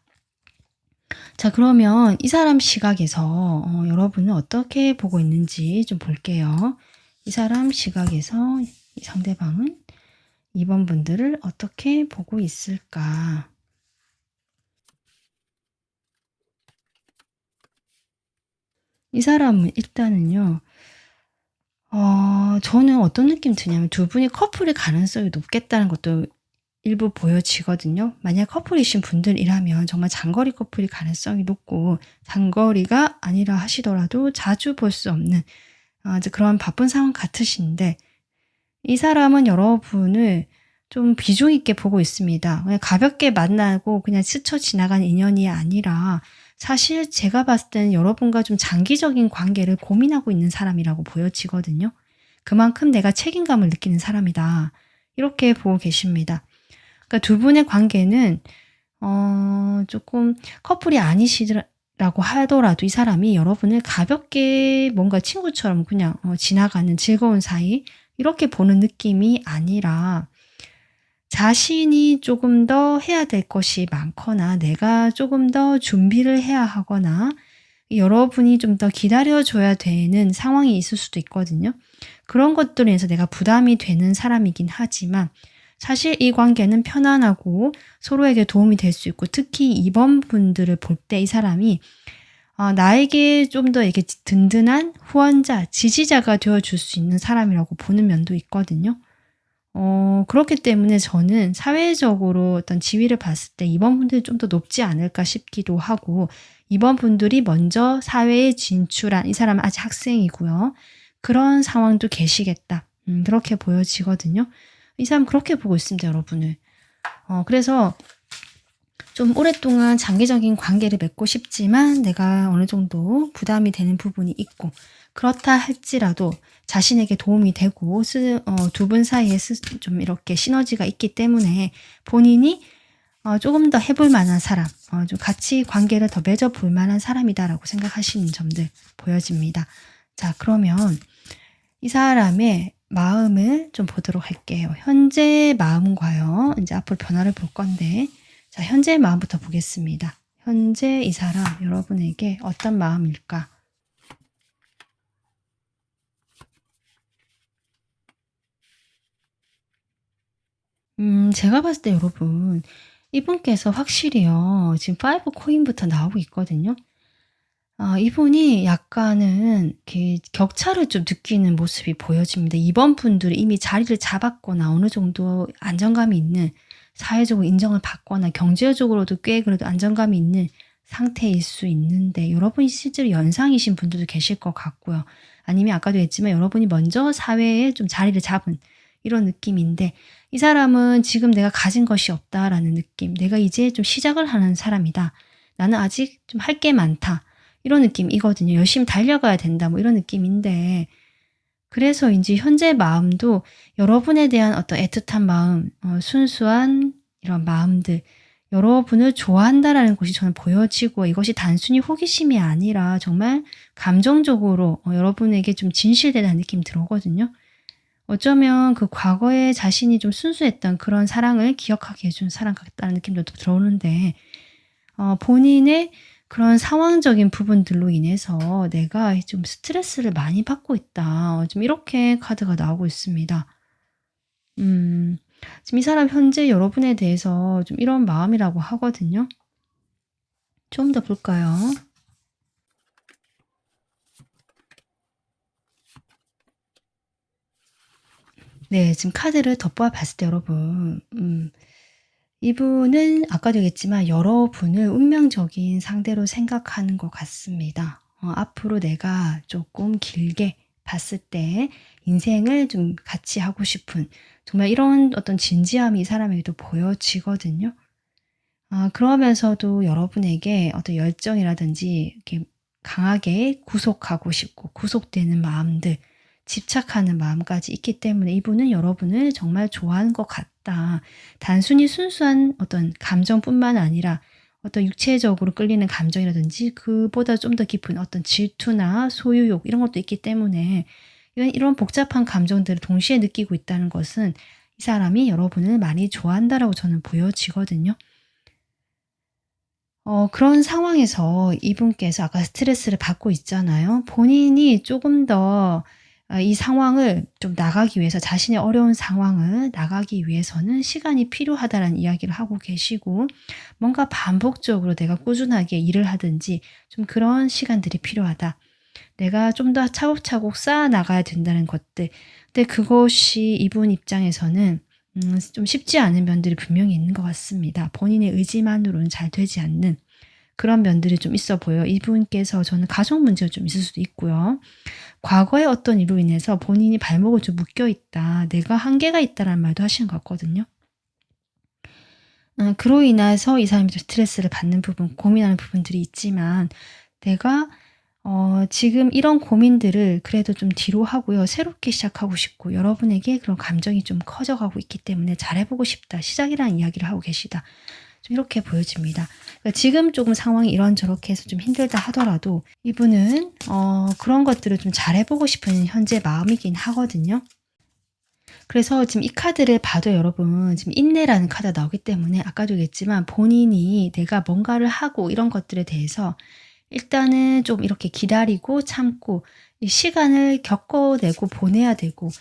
자, 그러면 이 사람 시각에서 여러분은 어떻게 보고 있는지 좀 볼게요. 이 사람 시각에서 이 상대방은 2번 분들을 어떻게 보고 있을까? 이 사람은 일단은요. 저는 어떤 느낌 드냐면 두 분이 커플일 가능성이 높겠다는 것도 일부 보여지거든요. 만약 커플이신 분들이라면 정말 장거리 커플일 가능성이 높고 장거리가 아니라 하시더라도 자주 볼 수 없는 이제 그런 바쁜 상황 같으신데 이 사람은 여러분을 좀 비중 있게 보고 있습니다. 그냥 가볍게 만나고 그냥 스쳐 지나간 인연이 아니라 사실 제가 봤을 때는 여러분과 좀 장기적인 관계를 고민하고 있는 사람이라고 보여지거든요. 그만큼 내가 책임감을 느끼는 사람이다. 이렇게 보고 계십니다. 그러니까 두 분의 관계는 조금 커플이 아니시라고 하더라도 이 사람이 여러분을 가볍게 뭔가 친구처럼 그냥 지나가는 즐거운 사이 이렇게 보는 느낌이 아니라 자신이 조금 더 해야 될 것이 많거나 내가 조금 더 준비를 해야 하거나 여러분이 좀 더 기다려줘야 되는 상황이 있을 수도 있거든요. 그런 것들에 인해서 내가 부담이 되는 사람이긴 하지만 사실 이 관계는 편안하고 서로에게 도움이 될 수 있고 특히 2번 분들을 볼 때 이 사람이 나에게 좀 더 이렇게 든든한 후원자, 지지자가 되어줄 수 있는 사람이라고 보는 면도 있거든요. 그렇기 때문에 저는 사회적으로 어떤 지위를 봤을 때 2번 분들이 좀 더 높지 않을까 싶기도 하고 2번 분들이 먼저 사회에 진출한 이 사람은 아직 학생이고요. 그런 상황도 계시겠다. 그렇게 보여지거든요. 이 사람 그렇게 보고 있습니다, 여러분을. 그래서 좀 오랫동안 장기적인 관계를 맺고 싶지만 내가 어느 정도 부담이 되는 부분이 있고 그렇다 할지라도 자신에게 도움이 되고 두 분 사이에 좀 이렇게 시너지가 있기 때문에 본인이 조금 더 해볼 만한 사람, 좀 같이 관계를 더 맺어볼 만한 사람이다라고 생각하시는 점들 보여집니다. 자, 그러면 이 사람의 마음을 좀 보도록 할게요. 현재 마음과요. 이제 앞으로 변화를 볼 건데, 자, 현재 마음부터 보겠습니다. 현재 이 사람, 여러분에게 어떤 마음일까? 제가 봤을 때 여러분, 이분께서 확실히요, 지금 5 코인부터 나오고 있거든요. 이분이 약간은 이렇게 격차를 좀 느끼는 모습이 보여집니다. 이번 분들이 이미 자리를 잡았거나 어느 정도 안정감이 있는, 사회적으로 인정을 받거나 경제적으로도 꽤 그래도 안정감이 있는 상태일 수 있는데, 여러분이 실제로 연상이신 분들도 계실 것 같고요. 아니면 아까도 했지만 여러분이 먼저 사회에 좀 자리를 잡은 이런 느낌인데, 이 사람은 지금 내가 가진 것이 없다라는 느낌, 내가 이제 좀 시작을 하는 사람이다. 나는 아직 좀 할 게 많다. 이런 느낌이거든요. 열심히 달려가야 된다. 뭐 이런 느낌인데, 그래서인지 현재 마음도 여러분에 대한 어떤 애틋한 마음, 순수한 이런 마음들, 여러분을 좋아한다라는 것이 저는 보여지고, 이것이 단순히 호기심이 아니라 정말 감정적으로 여러분에게 좀 진실되다는 느낌이 들어오거든요. 어쩌면 그 과거에 자신이 좀 순수했던 그런 사랑을 기억하게 해준 사랑 같다는 느낌도 들어오는데, 본인의 그런 상황적인 부분들로 인해서 내가 좀 스트레스를 많이 받고 있다. 좀 이렇게 카드가 나오고 있습니다. 지금 이 사람 현재 여러분에 대해서 좀 이런 마음이라고 하거든요. 좀 더 볼까요? 네, 지금 카드를 덧보아 봤을 때 여러분, 이분은 아까도 얘기했지만 여러분을 운명적인 상대로 생각하는 것 같습니다. 앞으로 내가 조금 길게 봤을 때 인생을 좀 같이 하고 싶은 정말 이런 어떤 진지함이 이 사람에게도 보여지거든요. 그러면서도 여러분에게 어떤 열정이라든지 이렇게 강하게 구속하고 싶고 구속되는 마음들, 집착하는 마음까지 있기 때문에 이분은 여러분을 정말 좋아하는 것 같다. 단순히 순수한 어떤 감정뿐만 아니라 어떤 육체적으로 끌리는 감정이라든지 그보다 좀 더 깊은 어떤 질투나 소유욕 이런 것도 있기 때문에 이런 복잡한 감정들을 동시에 느끼고 있다는 것은 이 사람이 여러분을 많이 좋아한다라고 저는 보여지거든요. 그런 상황에서 이분께서 아까 스트레스를 받고 있잖아요. 본인이 조금 더 이 상황을 좀 나가기 위해서, 자신의 어려운 상황을 나가기 위해서는 시간이 필요하다는 이야기를 하고 계시고, 뭔가 반복적으로 내가 꾸준하게 일을 하든지 좀 그런 시간들이 필요하다. 내가 좀 더 차곡차곡 쌓아 나가야 된다는 것들. 근데 그것이 이분 입장에서는 좀 쉽지 않은 면들이 분명히 있는 것 같습니다. 본인의 의지만으로는 잘 되지 않는 그런 면들이 좀 있어 보여요. 이분께서 저는 가족 문제가 좀 있을 수도 있고요. 과거의 어떤 일로 인해서 본인이 발목을 좀 묶여 있다. 내가 한계가 있다라는 말도 하시는 것 같거든요. 그로 인해서 이 사람이 좀 스트레스를 받는 부분, 고민하는 부분들이 있지만, 내가 지금 이런 고민들을 그래도 좀 뒤로 하고요. 새롭게 시작하고 싶고 여러분에게 그런 감정이 좀 커져가고 있기 때문에 잘해보고 싶다. 시작이라는 이야기를 하고 계시다. 좀 이렇게 보여집니다. 그러니까 지금 조금 상황이 이런저렇게 해서 좀 힘들다 하더라도 이분은 그런 것들을 좀 잘해보고 싶은 현재 마음이긴 하거든요. 그래서 지금 이 카드를 봐도 여러분 지금 인내라는 카드가 나오기 때문에 아까도 얘기했지만 본인이 내가 뭔가를 하고 이런 것들에 대해서 일단은 좀 이렇게 기다리고 참고 이 시간을 겪어내고 보내야 되고,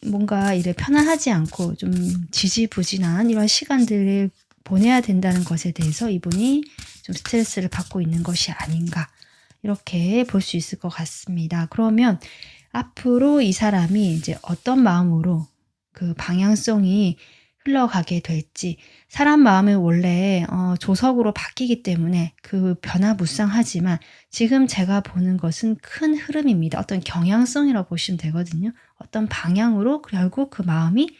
뭔가 이래 편안하지 않고 좀 지지부진한 이런 시간들을 보내야 된다는 것에 대해서 이분이 좀 스트레스를 받고 있는 것이 아닌가, 이렇게 볼 수 있을 것 같습니다. 그러면 앞으로 이 사람이 이제 어떤 마음으로 그 방향성이 흘러가게 될지, 사람 마음은 원래 조석으로 바뀌기 때문에 그 변화무쌍하지만 지금 제가 보는 것은 큰 흐름입니다. 어떤 경향성이라고 보시면 되거든요. 어떤 방향으로 결국 그 마음이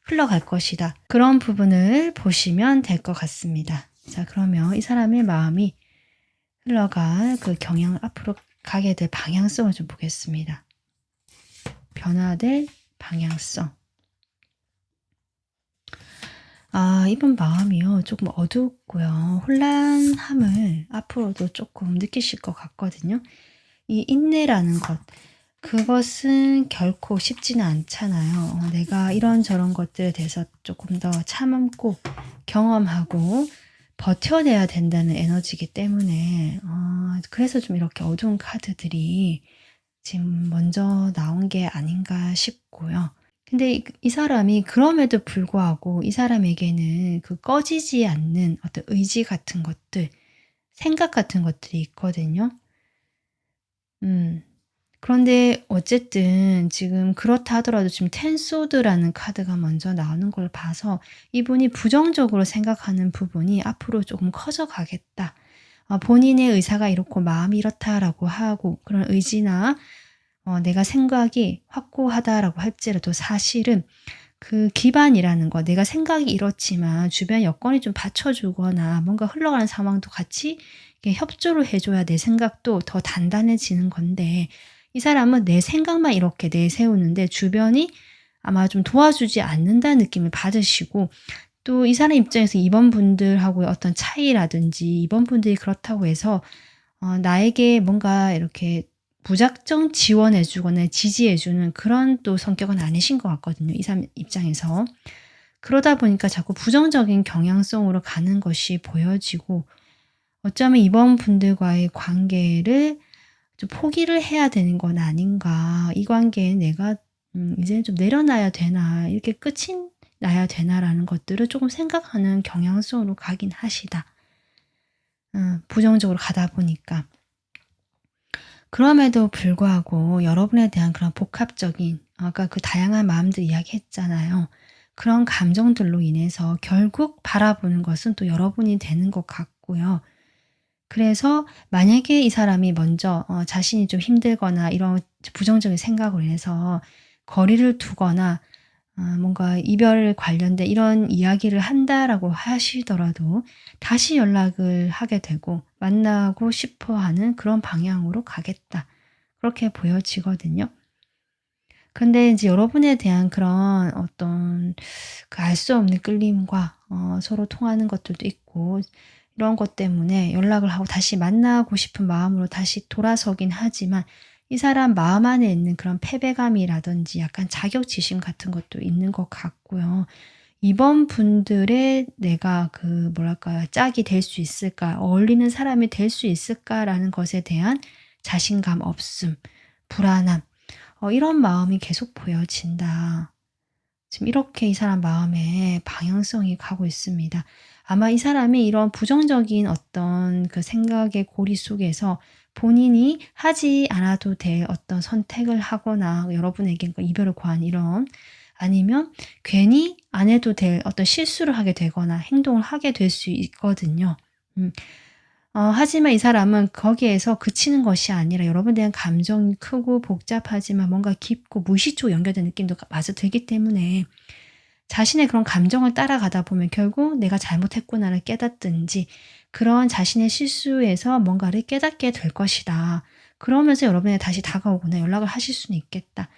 흘러갈 것이다. 그런 부분을 보시면 될 것 같습니다. 자, 그러면 이 사람의 마음이 흘러갈 그 경향, 앞으로 가게 될 방향성을 좀 보겠습니다. 변화될 방향성. 이분 마음이요. 조금 어둡고요. 혼란함을 앞으로도 조금 느끼실 것 같거든요. 이 인내라는 것, 그것은 결코 쉽지는 않잖아요. 내가 이런저런 것들에 대해서 조금 더 참고 경험하고 버텨내야 된다는 에너지이기 때문에 그래서 좀 이렇게 어두운 카드들이 지금 먼저 나온 게 아닌가 싶고요. 근데 이 사람이 그럼에도 불구하고 이 사람에게는 그 꺼지지 않는 어떤 의지 같은 것들, 생각 같은 것들이 있거든요. 음. 그런데 어쨌든 지금 그렇다 하더라도 지금 텐 소드라는 카드가 먼저 나오는 걸 봐서 이분이 부정적으로 생각하는 부분이 앞으로 조금 커져 가겠다. 본인의 의사가 이렇고 마음이 이렇다라고 하고 그런 의지나 내가 생각이 확고하다라고 할지라도 사실은 그 기반이라는 거, 내가 생각이 이렇지만 주변 여건이 좀 받쳐주거나 뭔가 흘러가는 상황도 같이 이렇게 협조를 해줘야 내 생각도 더 단단해지는 건데, 이 사람은 내 생각만 이렇게 내세우는데 주변이 아마 좀 도와주지 않는다는 느낌을 받으시고, 또 이 사람 입장에서 이번 분들하고의 어떤 차이라든지 이번 분들이 그렇다고 해서 나에게 뭔가 이렇게 무작정 지원해 주거나 지지해 주는 그런 또 성격은 아니신 것 같거든요, 이 사람 입장에서. 그러다 보니까 자꾸 부정적인 경향성으로 가는 것이 보여지고, 어쩌면 이번 분들과의 관계를 좀 포기를 해야 되는 건 아닌가. 이 관계에 내가 이제는 좀 내려놔야 되나, 이렇게 끝이 나야 되나라는 것들을 조금 생각하는 경향성으로 가긴 하시다. 부정적으로 가다 보니까. 그럼에도 불구하고 여러분에 대한 그런 복합적인, 아까 그 다양한 마음들 이야기했잖아요. 그런 감정들로 인해서 결국 바라보는 것은 또 여러분이 되는 것 같고요. 그래서 만약에 이 사람이 먼저 자신이 좀 힘들거나 이런 부정적인 생각으로 인해서 거리를 두거나 뭔가 이별 관련된 이런 이야기를 한다라고 하시더라도 다시 연락을 하게 되고 만나고 싶어 하는 그런 방향으로 가겠다. 그렇게 보여지거든요. 근데 이제 여러분에 대한 그런 어떤 그 알 수 없는 끌림과 서로 통하는 것들도 있고 이런 것 때문에 연락을 하고 다시 만나고 싶은 마음으로 다시 돌아서긴 하지만, 이 사람 마음 안에 있는 그런 패배감이라든지 약간 자격지심 같은 것도 있는 것 같고요. 이번 분들의 내가 그 뭐랄까요, 짝이 될 수 있을까, 어울리는 사람이 될 수 있을까라는 것에 대한 자신감 없음, 불안함, 이런 마음이 계속 보여진다. 지금 이렇게 이 사람 마음에 방향성이 가고 있습니다. 아마 이 사람이 이런 부정적인 어떤 그 생각의 고리 속에서 본인이 하지 않아도 될 어떤 선택을 하거나 여러분에게 이별을 고한 이런, 아니면 괜히 안 해도 될 어떤 실수를 하게 되거나 행동을 하게 될 수 있거든요. 음. 하지만 이 사람은 거기에서 그치는 것이 아니라 여러분에 대한 감정이 크고 복잡하지만 뭔가 깊고 무의식적으로 연결된 느낌도 마저 들기 때문에 자신의 그런 감정을 따라가다 보면 결국 '내가 잘못했구나.'를 깨닫든지 그런 자신의 실수에서 뭔가를 깨닫게 될 것이다. 그러면서 여러분에게 다시 다가오거나 연락을 하실 수는 있겠다.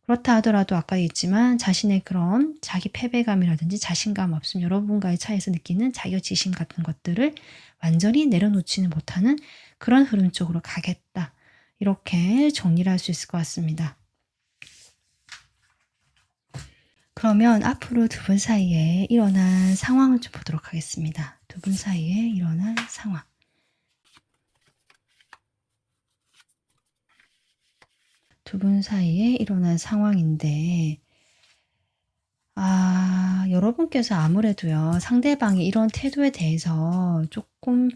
그렇다 하더라도 아까 얘기했지만 자신의 그런 자기 패배감이라든지 자신감 없음, 여러분과의 차이에서 느끼는 자격지심 같은 것들을 완전히 내려놓지는 못하는 그런 흐름 쪽으로 가겠다. 이렇게 정리를 할 수 있을 것 같습니다. 그러면 앞으로 두 분 사이에 일어난 상황을 좀 보도록 하겠습니다. 두 분 사이에 일어난 상황. 두 분 사이에 일어난 상황인데, 여러분께서 아무래도요, 상대방의 이런 태도에 대해서 조금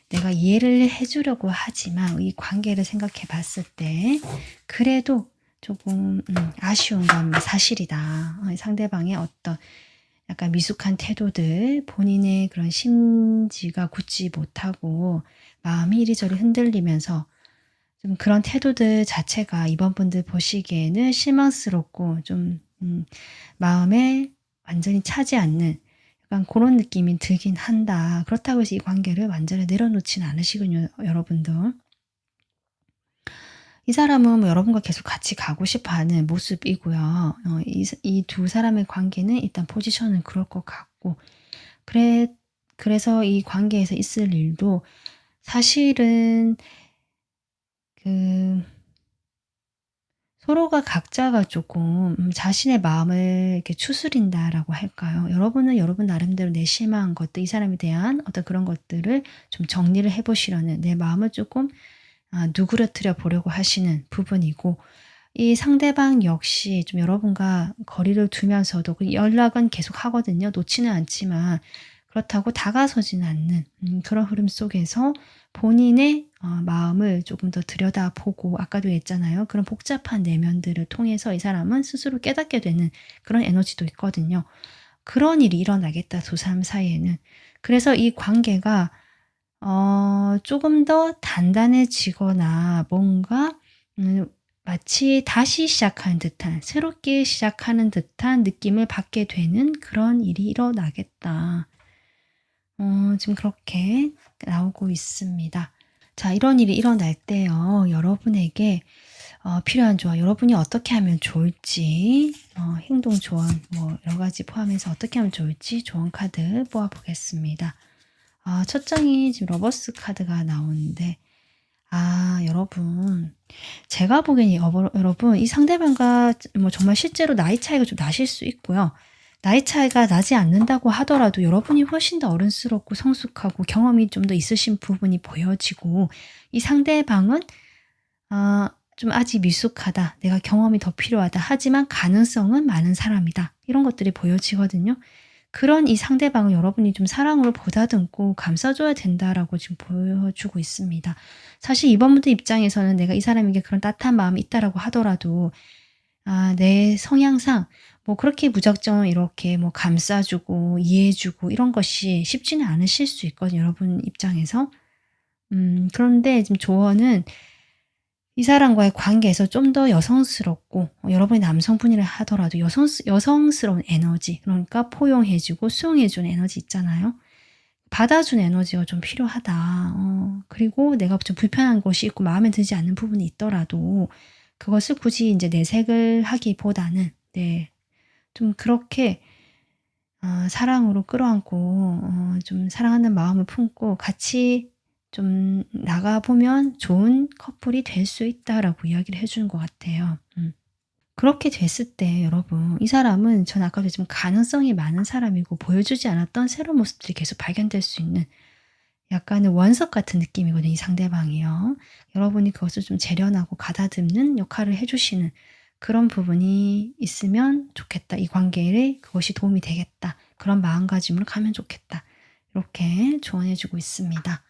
내가 이해를 해 주려고 하지만 이 관계를 생각해 봤을 때 그래도 조금 아쉬운 건 사실이다. 상대방의 어떤 약간 미숙한 태도들, 본인의 그런 심지가 굳지 못하고 마음이 이리저리 흔들리면서 좀 그런 태도들 자체가 이번 분들 보시기에는 실망스럽고 좀 마음에 완전히 차지 않는 약간 그런 느낌이 들긴 한다. 그렇다고 해서 이 관계를 완전히 내려놓지는 않으시군요, 여러분도. 이 사람은 뭐 여러분과 계속 같이 가고 싶어 하는 모습이고요. 이 두 사람의 관계는 일단 포지션은 그럴 것 같고, 그래서 이 관계에서 있을 일도 사실은 그 서로가 각자가 조금 자신의 마음을 이렇게 추스린다라고 할까요? 여러분은 여러분 나름대로 내심한 것들, 이 사람에 대한 어떤 그런 것들을 좀 정리를 해 보시려는 내 마음을 조금 누그러뜨려 보려고 하시는 부분이고, 이 상대방 역시 좀 여러분과 거리를 두면서도 연락은 계속 하거든요. 놓지는 않지만 그렇다고 다가서지는 않는 그런 흐름 속에서 본인의 마음을 조금 더 들여다보고, 아까도 했잖아요. 그런 복잡한 내면들을 통해서 이 사람은 스스로 깨닫게 되는 그런 에너지도 있거든요. 그런 일이 일어나겠다, 두 사람 사이에는. 그래서 이 관계가 조금 더 단단해지거나 뭔가 마치 다시 시작하는 듯한, 새롭게 시작하는 듯한 느낌을 받게 되는 그런 일이 일어나겠다. 지금 그렇게 나오고 있습니다. 자, 이런 일이 일어날 때요, 여러분에게 필요한 조언, 여러분이 어떻게 하면 좋을지, 행동 조언, 뭐 여러 가지 포함해서 어떻게 하면 좋을지 조언 카드 뽑아보겠습니다. 첫 장이 지금 러버스 카드가 나오는데, 여러분, 제가 보기엔 여러분, 이 상대방과 뭐 정말 실제로 나이 차이가 좀 나실 수 있고요. 나이 차이가 나지 않는다고 하더라도 여러분이 훨씬 더 어른스럽고 성숙하고 경험이 좀 더 있으신 부분이 보여지고, 이 상대방은 좀 아직 미숙하다, 내가 경험이 더 필요하다, 하지만 가능성은 많은 사람이다, 이런 것들이 보여지거든요. 그런 이 상대방을 여러분이 좀 사랑으로 보다듬고 감싸줘야 된다라고 지금 보여주고 있습니다. 사실 이번 분들 입장에서는 내가 이 사람에게 그런 따뜻한 마음이 있다라고 하더라도 내 성향상 뭐 그렇게 무작정 이렇게 뭐 감싸주고 이해해주고 이런 것이 쉽지는 않으실 수 있거든요, 여러분 입장에서. 그런데 지금 조언은 이 사람과의 관계에서 좀 더 여성스럽고, 여러분이 남성분이라 하더라도 여성스러운 에너지, 그러니까 포용해주고 수용해주는 에너지 있잖아요. 받아주는 에너지가 좀 필요하다. 그리고 내가 좀 불편한 것이 있고 마음에 들지 않는 부분이 있더라도 그것을 굳이 이제 내색을 하기보다는, 좀 그렇게 사랑으로 끌어안고 좀 사랑하는 마음을 품고 같이 좀 나가보면 좋은 커플이 될 수 있다라고 이야기를 해주는 것 같아요. 그렇게 됐을 때 여러분, 이 사람은 전 아까도 했지만 가능성이 많은 사람이고 보여주지 않았던 새로운 모습들이 계속 발견될 수 있는 약간의 원석 같은 느낌이거든요, 이 상대방이요. 여러분이 그것을 좀 재련하고 가다듬는 역할을 해주시는 그런 부분이 있으면 좋겠다. 이 관계에 그것이 도움이 되겠다. 그런 마음가짐으로 가면 좋겠다. 이렇게 조언해주고 있습니다.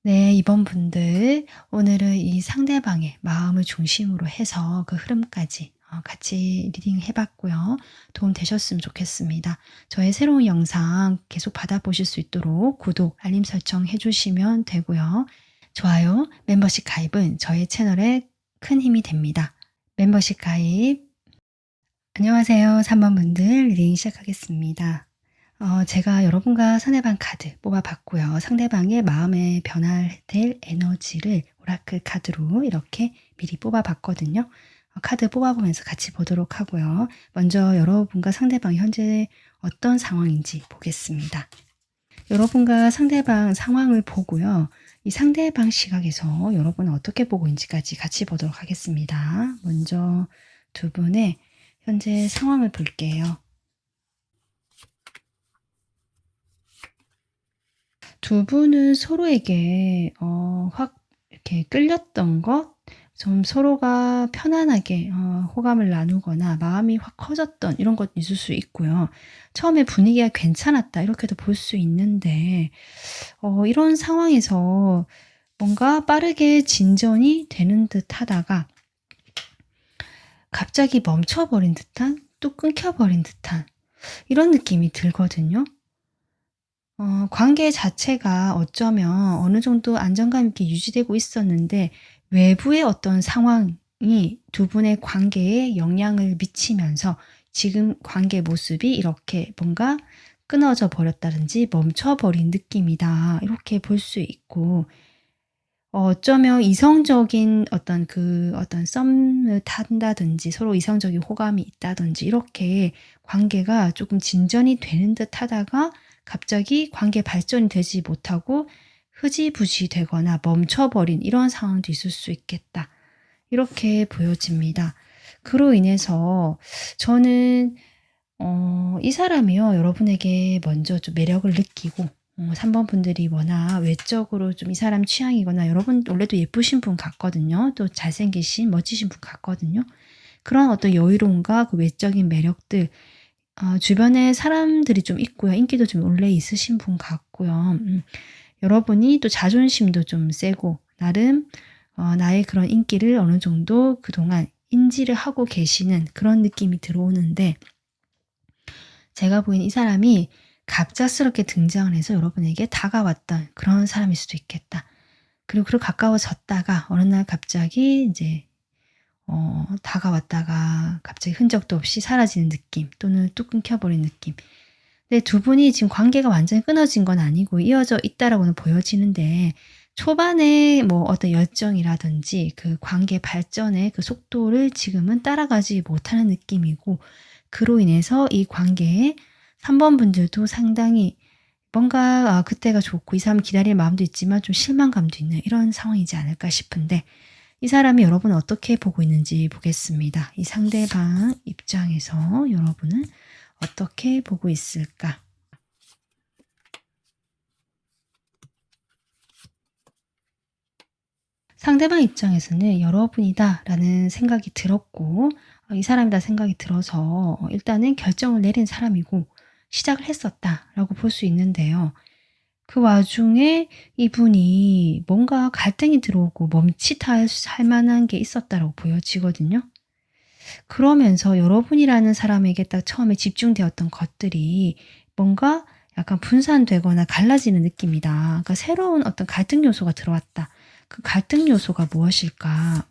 네, 이번 분들 오늘은 이 상대방의 마음을 중심으로 해서 그 흐름까지 같이 리딩 해봤고요. 도움 되셨으면 좋겠습니다. 저의 새로운 영상 계속 받아보실 수 있도록 구독, 알림 설정 해주시면 되고요. 좋아요, 멤버십 가입은 저의 채널에 큰 힘이 됩니다. 멤버십 가입. 안녕하세요, 3번 분들 리딩 시작하겠습니다. 제가 여러분과 상대방 카드 뽑아봤고요. 상대방의 마음에 변화될 에너지를 오라클 카드로 이렇게 미리 뽑아봤거든요. 카드 뽑아보면서 같이 보도록 하고요. 먼저 여러분과 상대방이 현재 어떤 상황인지 보겠습니다. 여러분과 상대방 상황을 보고요. 이 상대방 시각에서 여러분은 어떻게 보고 있는지까지 같이 보도록 하겠습니다. 먼저 두 분의 현재 상황을 볼게요. 두 분은 서로에게 확 이렇게 끌렸던 것, 좀 서로가 편안하게 호감을 나누거나 마음이 확 커졌던 이런 것 있을 수 있고요. 처음에 분위기가 괜찮았다, 이렇게도 볼 수 있는데 이런 상황에서 뭔가 빠르게 진전이 되는 듯 하다가 갑자기 멈춰버린 듯한, 또 끊겨버린 듯한 이런 느낌이 들거든요. 관계 자체가 어쩌면 어느 정도 안정감 있게 유지되고 있었는데 외부의 어떤 상황이 두 분의 관계에 영향을 미치면서 지금 관계 모습이 이렇게 뭔가 끊어져 버렸다든지 멈춰버린 느낌이다, 이렇게 볼 수 있고, 어쩌면 이성적인 어떤 썸을 탄다든지 서로 이성적인 호감이 있다든지 이렇게 관계가 조금 진전이 되는 듯 하다가 갑자기 관계 발전이 되지 못하고 흐지부지 되거나 멈춰버린 이런 상황도 있을 수 있겠다. 이렇게 보여집니다. 그로 인해서 저는 이 사람이요, 여러분에게 먼저 좀 매력을 느끼고, 3번 분들이 워낙 외적으로 좀 이 사람 취향이거나, 여러분 원래도 예쁘신 분 같거든요. 또 잘생기신, 멋지신 분 같거든요. 그런 어떤 여유로움과 그 외적인 매력들, 주변에 사람들이 좀 있고요. 인기도 좀 원래 있으신 분 같고요. 여러분이 또 자존심도 좀 세고, 나름, 나의 그런 인기를 어느 정도 그동안 인지를 하고 계시는 그런 느낌이 들어오는데, 제가 보기엔 이 사람이 갑작스럽게 등장을 해서 여러분에게 다가왔던 그런 사람일 수도 있겠다. 그리고 가까워졌다가 어느 날 갑자기 이제 다가왔다가 갑자기 흔적도 없이 사라지는 느낌, 또는 뚝 끊겨버린 느낌. 근데 두 분이 지금 관계가 완전히 끊어진 건 아니고 이어져 있다라고는 보여지는데, 초반에 뭐 어떤 열정이라든지 그 관계 발전의 그 속도를 지금은 따라가지 못하는 느낌이고, 그로 인해서 이 관계에 3번 분들도 상당히 뭔가 그때가 좋고 이 사람 기다릴 마음도 있지만 좀 실망감도 있는 이런 상황이지 않을까 싶은데, 이 사람이 여러분을 어떻게 보고 있는지 보겠습니다. 이 상대방 입장에서 여러분은 어떻게 보고 있을까? 상대방 입장에서는 여러분이다 라는 생각이 들었고, 이 사람이다 생각이 들어서 일단은 결정을 내린 사람이고 시작을 했었다 라고 볼 수 있는데요. 그 와중에 이분이 뭔가 갈등이 들어오고 멈칫할 만한 게 있었다라고 보여지거든요. 그러면서 여러분이라는 사람에게 딱 처음에 집중되었던 것들이 뭔가 약간 분산되거나 갈라지는 느낌이다. 그러니까 새로운 어떤 갈등 요소가 들어왔다. 그 갈등 요소가 무엇일까?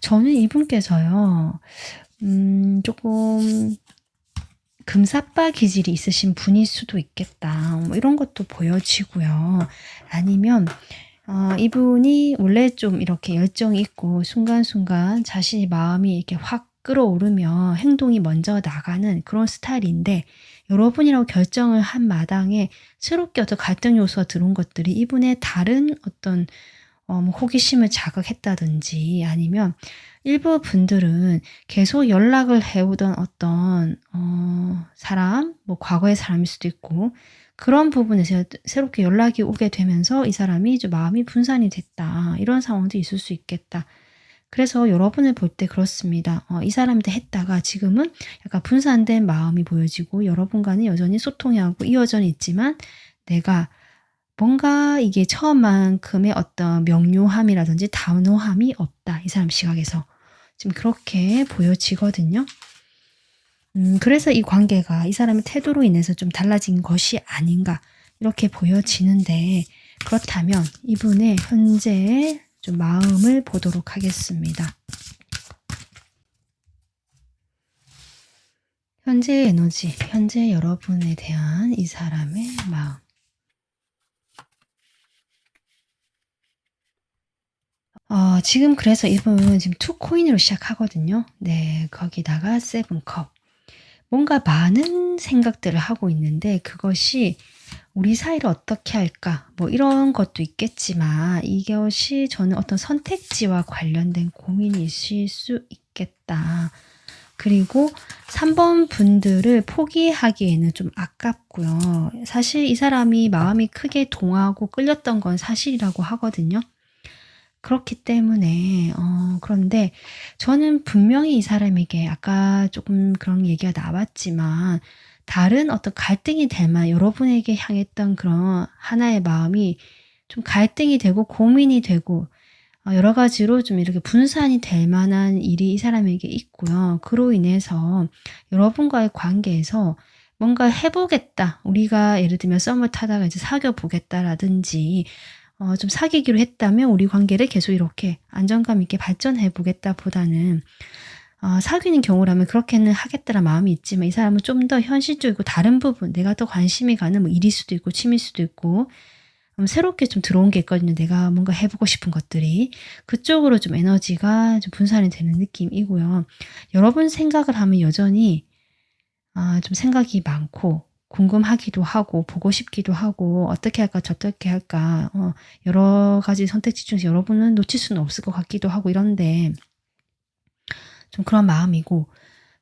저는 이분께서요, 조금 금사빠 기질이 있으신 분일 수도 있겠다. 뭐 이런 것도 보여지고요. 아니면 이분이 원래 좀 이렇게 열정이 있고 순간순간 자신의 마음이 이렇게 확 끌어오르며 행동이 먼저 나가는 그런 스타일인데, 여러분이라고 결정을 한 마당에 새롭게 어떤 갈등 요소가 들어온 것들이 이분의 다른 어떤 뭐 호기심을 자극했다든지, 아니면 일부 분들은 계속 연락을 해오던 어떤 사람, 뭐 과거의 사람일 수도 있고, 그런 부분에서 새롭게 연락이 오게 되면서 이 사람이 좀 마음이 분산이 됐다. 이런 상황도 있을 수 있겠다. 그래서 여러분을 볼 때 그렇습니다. 이 사람한테 했다가 지금은 약간 분산된 마음이 보여지고, 여러분과는 여전히 소통이 하고 이어져는 있지만 내가 뭔가 이게 처음만큼의 어떤 명료함이라든지 단호함이 없다. 이 사람 시각에서. 지금 그렇게 보여지거든요. 그래서 이 관계가 이 사람의 태도로 인해서 좀 달라진 것이 아닌가 이렇게 보여지는데, 그렇다면 이분의 현재의 좀 마음을 보도록 하겠습니다. 현재의 에너지, 현재 여러분에 대한 이 사람의 마음. 지금 그래서 이분 지금 2 코인으로 시작하거든요. 네, 거기다가 7 컵. 뭔가 많은 생각들을 하고 있는데 그것이 '우리 사이를 어떻게 할까?' 뭐 이런 것도 있겠지만, 이것이 저는 어떤 선택지와 관련된 고민이실 수 있겠다. 그리고 3번 분들을 포기하기에는 좀 아깝고요. 사실 이 사람이 마음이 크게 동하고 끌렸던 건 사실이라고 하거든요. 그렇기 때문에 그런데 저는 분명히 이 사람에게 아까 조금 그런 얘기가 나왔지만, 다른 어떤 갈등이 될 만한 여러분에게 향했던 그런 하나의 마음이 좀 갈등이 되고 고민이 되고 여러 가지로 좀 이렇게 분산이 될 만한 일이 이 사람에게 있고요. 그로 인해서 여러분과의 관계에서 뭔가 해 보겠다. 우리가 예를 들면 썸을 타다가 이제 사귀어 보겠다라든지, 좀 사귀기로 했다면 우리 관계를 계속 이렇게 안정감 있게 발전해 보겠다 보다는, 사귀는 경우라면 그렇게는 하겠다는 마음이 있지만, 이 사람은 좀 더 현실적이고 다른 부분, 내가 더 관심이 가는 뭐 일일 수도 있고 취미일 수도 있고 새롭게 좀 들어온 게 있거든요. 내가 뭔가 해보고 싶은 것들이. 그쪽으로 좀 에너지가 좀 분산이 되는 느낌이고요. 여러분 생각을 하면 여전히 좀 생각이 많고 궁금하기도 하고 보고 싶기도 하고 어떻게 할까 저떻게 할까 여러 가지 선택지 중에서 여러분은 놓칠 수는 없을 것 같기도 하고 이런데 좀 그런 마음이고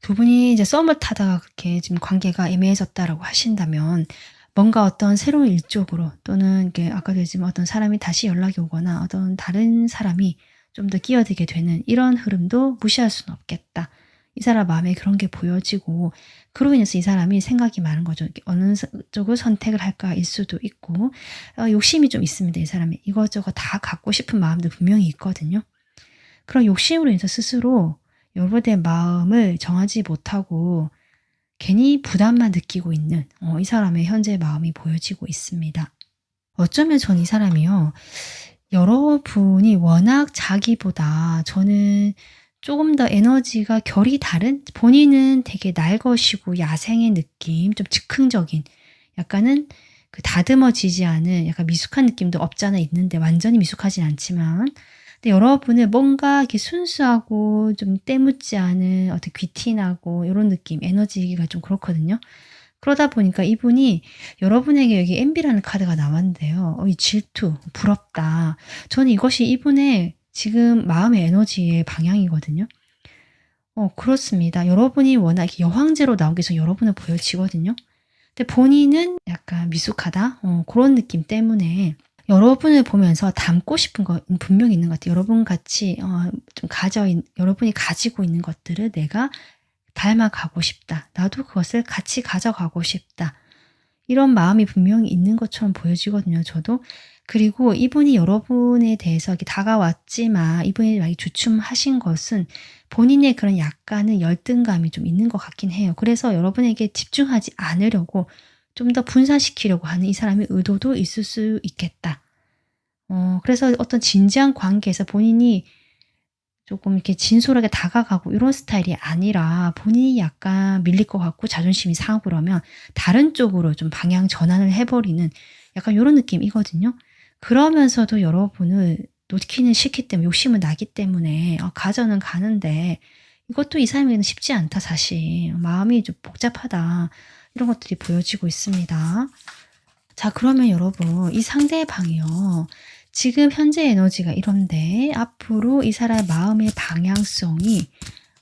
두 분이 이제 썸을 타다가 그렇게 지금 관계가 애매해졌다라고 하신다면 뭔가 어떤 새로운 일 쪽으로 또는 이게 아까도 했지만 어떤 사람이 다시 연락이 오거나 어떤 다른 사람이 좀 더 끼어들게 되는 이런 흐름도 무시할 수는 없겠다. 이 사람 마음에 그런 게 보여지고 그로 인해서 이 사람이 생각이 많은 거죠. 어느 쪽을 선택을 할까일 수도 있고 욕심이 좀 있습니다. 이 사람이 이것저것 다 갖고 싶은 마음도 분명히 있거든요. 그런 욕심으로 인해서 스스로 여러분의 마음을 정하지 못하고 괜히 부담만 느끼고 있는 이 사람의 현재 마음이 보여지고 있습니다. 어쩌면 전 이 사람이요. 여러분이 워낙 자기보다 저는 조금 더 에너지가 결이 다른 본인은 되게 날것이고 야생의 느낌 좀 즉흥적인 약간은 그 다듬어지지 않은 약간 미숙한 느낌도 없잖아 있는데 완전히 미숙하진 않지만 근데 여러분은 뭔가 이렇게 순수하고 좀 때묻지 않은 어떤 귀티나고 이런 느낌 에너지가 좀 그렇거든요. 그러다 보니까 이분이 여러분에게 여기 MB라는 카드가 나왔는데요. 이 질투, 부럽다. 저는 이것이 이분의 지금 마음의 에너지의 방향이거든요. 그렇습니다. 여러분이 워낙 이렇게 여황제로 나오기 위해서 여러분을 보여지거든요. 근데 본인은 약간 미숙하다? 그런 느낌 때문에 여러분을 보면서 닮고 싶은 거 분명히 있는 것 같아요. 여러분 같이 좀 여러분이 가지고 있는 것들을 내가 닮아가고 싶다. 나도 그것을 같이 가져가고 싶다. 이런 마음이 분명히 있는 것처럼 보여지거든요. 저도. 그리고 이분이 여러분에 대해서 이렇게 다가왔지만 이분이 많이 주춤하신 것은 본인의 그런 약간의 열등감이 좀 있는 것 같긴 해요. 그래서 여러분에게 집중하지 않으려고 좀 더 분산시키려고 하는 이 사람의 의도도 있을 수 있겠다. 그래서 어떤 진지한 관계에서 본인이 조금 이렇게 진솔하게 다가가고 이런 스타일이 아니라 본인이 약간 밀릴 것 같고 자존심이 상하고 그러면 다른 쪽으로 좀 방향 전환을 해버리는 약간 이런 느낌이거든요. 그러면서도 여러분을 놓기는 싫기 때문에 욕심은 나기 때문에 가져는 가는데 이것도 이 사람에게는 쉽지 않다 사실. 마음이 좀 복잡하다. 이런 것들이 보여지고 있습니다. 자 그러면 여러분 이 상대방이요. 지금 현재 에너지가 이런데 앞으로 이 사람의 마음의 방향성이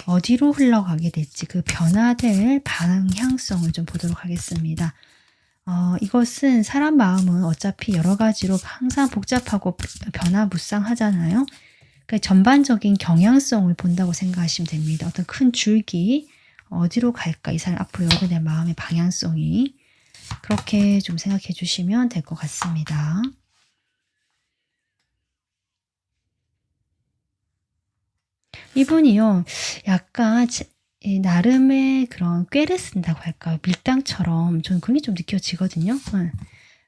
어디로 흘러가게 될지 그 변화될 방향성을 좀 보도록 하겠습니다. 이것은 사람 마음은 어차피 여러 가지로 항상 복잡하고 변화무쌍하잖아요. 그 전반적인 경향성을 본다고 생각하시면 됩니다. 어떤 큰 줄기 어디로 갈까 이 사람 앞으로 여러분의 마음의 방향성이 그렇게 좀 생각해 주시면 될 것 같습니다. 이분이요. 약간 나름의 그런 꾀를 쓴다고 할까요? 밀당처럼 저는 그런 게 좀 느껴지거든요.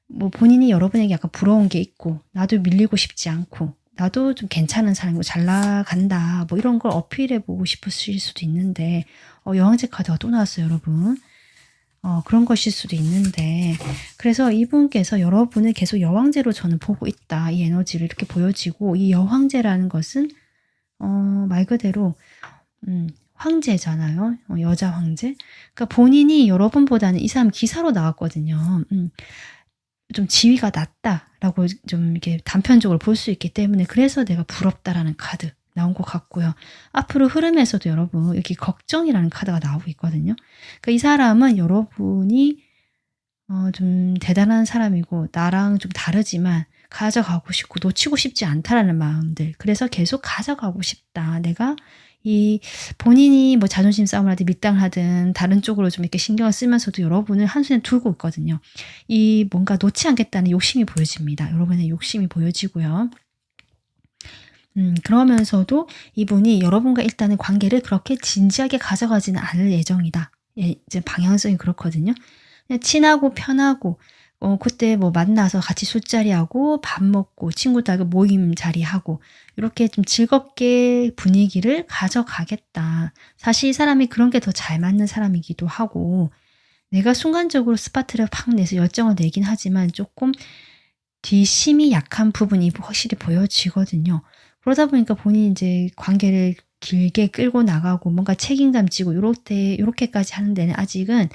뭐 본인이 여러분에게 약간 부러운 게 있고 나도 밀리고 싶지 않고 나도 좀 괜찮은 사람이고 잘 나간다 뭐 이런 걸 어필해 보고 싶으실 수도 있는데 여왕제 카드가 또 나왔어요 여러분. 그런 것일 수도 있는데 그래서 이분께서 여러분을 계속 여왕제로 저는 보고 있다. 이 에너지를 이렇게 보여지고 이 여왕제라는 것은 말 그대로 황제잖아요. 여자 황제. 그러니까 본인이 여러분보다는 이 사람 기사로 나왔거든요. 좀 지위가 낮다라고 좀 이렇게 단편적으로 볼 수 있기 때문에 그래서 내가 부럽다라는 카드 나온 것 같고요. 앞으로 흐름에서도 여러분 여기 걱정이라는 카드가 나오고 있거든요. 그러니까 이 사람은 여러분이 좀 대단한 사람이고 나랑 좀 다르지만 가져가고 싶고 놓치고 싶지 않다라는 마음들. 그래서 계속 가져가고 싶다. 내가 이 본인이 뭐 자존심 싸움을 하든 밀당을 하든 다른 쪽으로 좀 이렇게 신경을 쓰면서도 여러분을 한순에 두고 있거든요. 이 뭔가 놓지 않겠다는 욕심이 보여집니다. 여러분의 욕심이 보여지고요. 그러면서도 이분이 여러분과 일단은 관계를 그렇게 진지하게 가져가지는 않을 예정이다. 이제 방향성이 그렇거든요. 그냥 친하고 편하고 그때 뭐 만나서 같이 술자리하고 밥 먹고 친구들하고 모임 자리하고 이렇게 좀 즐겁게 분위기를 가져가겠다. 사실 이 사람이 그런 게 더 잘 맞는 사람이기도 하고 내가 순간적으로 스파트를 팍 내서 열정을 내긴 하지만 조금 뒷심이 약한 부분이 확실히 보여지거든요. 그러다 보니까 본인이 이제 관계를 길게 끌고 나가고 뭔가 책임감 지고 요렇게까지 하는 데는 아직은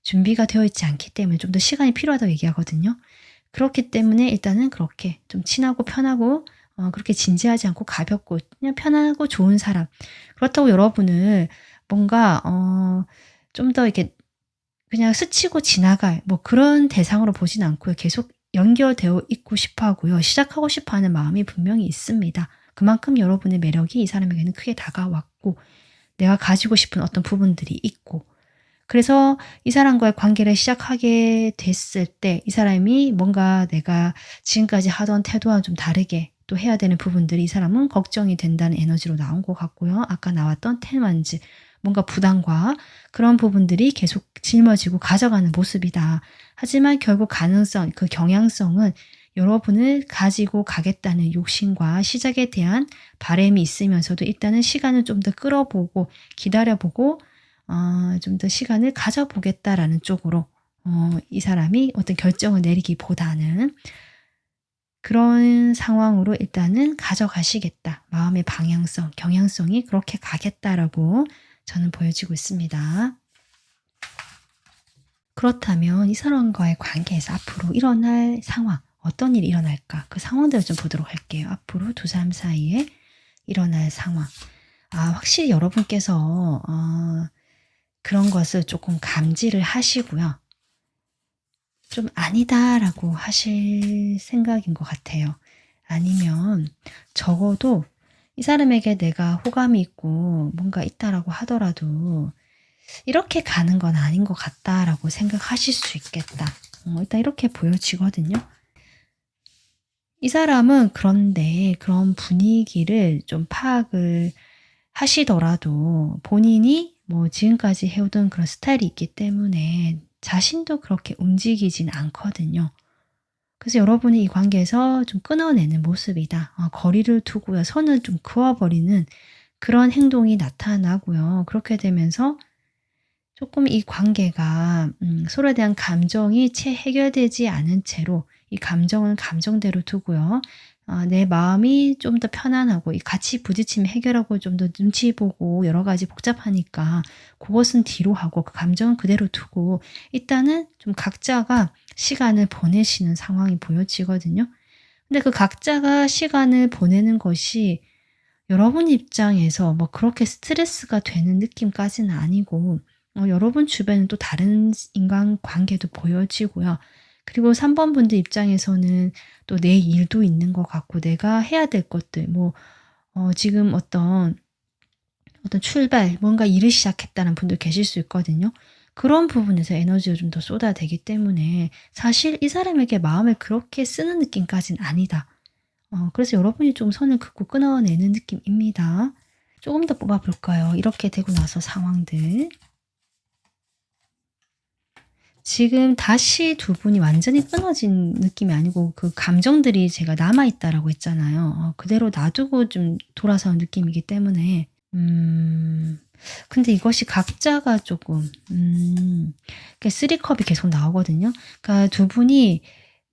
준비가 되어 있지 않기 때문에 좀 더 시간이 필요하다고 얘기하거든요. 그렇기 때문에 일단은 그렇게 좀 친하고 편하고 그렇게 진지하지 않고 가볍고 그냥 편하고 좋은 사람. 그렇다고 여러분을 뭔가 좀 더 이렇게 그냥 스치고 지나갈 뭐 그런 대상으로 보진 않고요. 계속 연결되어 있고 싶어 하고요. 시작하고 싶어 하는 마음이 분명히 있습니다. 그만큼 여러분의 매력이 이 사람에게는 크게 다가왔고 내가 가지고 싶은 어떤 부분들이 있고 그래서 이 사람과의 관계를 시작하게 됐을 때 이 사람이 뭔가 내가 지금까지 하던 태도와 좀 다르게 또 해야 되는 부분들이 이 사람은 걱정이 된다는 에너지로 나온 것 같고요. 아까 나왔던 테만즈 뭔가 부담과 그런 부분들이 계속 짊어지고 가져가는 모습이다. 하지만 결국 가능성, 그 경향성은 여러분을 가지고 가겠다는 욕심과 시작에 대한 바람이 있으면서도 일단은 시간을 좀 더 끌어보고 기다려보고 좀 더 시간을 가져보겠다라는 쪽으로 이 사람이 어떤 결정을 내리기보다는 그런 상황으로 일단은 가져가시겠다. 마음의 방향성, 경향성이 그렇게 가겠다라고 저는 보여지고 있습니다. 그렇다면 이 사람과의 관계에서 앞으로 일어날 상황, 어떤 일이 일어날까? 그 상황들을 좀 보도록 할게요. 앞으로 두 사람 사이에 일어날 상황. 확실히 여러분께서 그런 것을 조금 감지를 하시고요. 좀 아니다라고 하실 생각인 것 같아요. 아니면 적어도 이 사람에게 내가 호감이 있고 뭔가 있다라고 하더라도 이렇게 가는 건 아닌 것 같다라고 생각하실 수 있겠다. 일단 이렇게 보여지거든요. 이 사람은 그런데 그런 분위기를 좀 파악을 하시더라도 본인이 뭐 지금까지 해오던 그런 스타일이 있기 때문에 자신도 그렇게 움직이진 않거든요. 그래서 여러분이 이 관계에서 좀 끊어내는 모습이다. 거리를 두고요. 선을 좀 그어버리는 그런 행동이 나타나고요. 그렇게 되면서 조금 이 관계가 서로에 대한 감정이 채 해결되지 않은 채로 이 감정은 감정대로 두고요. 내 마음이 좀 더 편안하고 이 같이 부딪히면 해결하고 좀 더 눈치 보고 여러 가지 복잡하니까 그것은 뒤로 하고 그 감정은 그대로 두고 일단은 좀 각자가 시간을 보내시는 상황이 보여지거든요. 근데 그 각자가 시간을 보내는 것이 여러분 입장에서 뭐 그렇게 스트레스가 되는 느낌까지는 아니고 여러분 주변은 또 다른 인간관계도 보여지고요. 그리고 3번 분들 입장에서는 또 내 일도 있는 것 같고 내가 해야 될 것들 뭐 지금 어떤 출발 뭔가 일을 시작했다는 분들 계실 수 있거든요. 그런 부분에서 에너지가 좀 더 쏟아되기 때문에 사실 이 사람에게 마음을 그렇게 쓰는 느낌까지는 아니다. 그래서 여러분이 좀 선을 긋고 끊어내는 느낌입니다. 조금 더 뽑아볼까요? 이렇게 되고 나서 상황들. 지금 다시 두 분이 완전히 끊어진 느낌이 아니고 그 감정들이 제가 남아있다라고 했잖아요. 그대로 놔두고 좀 돌아서는 느낌이기 때문에 근데 이것이 각자가 조금 쓰리컵이 계속 나오거든요. 그러니까 두 분이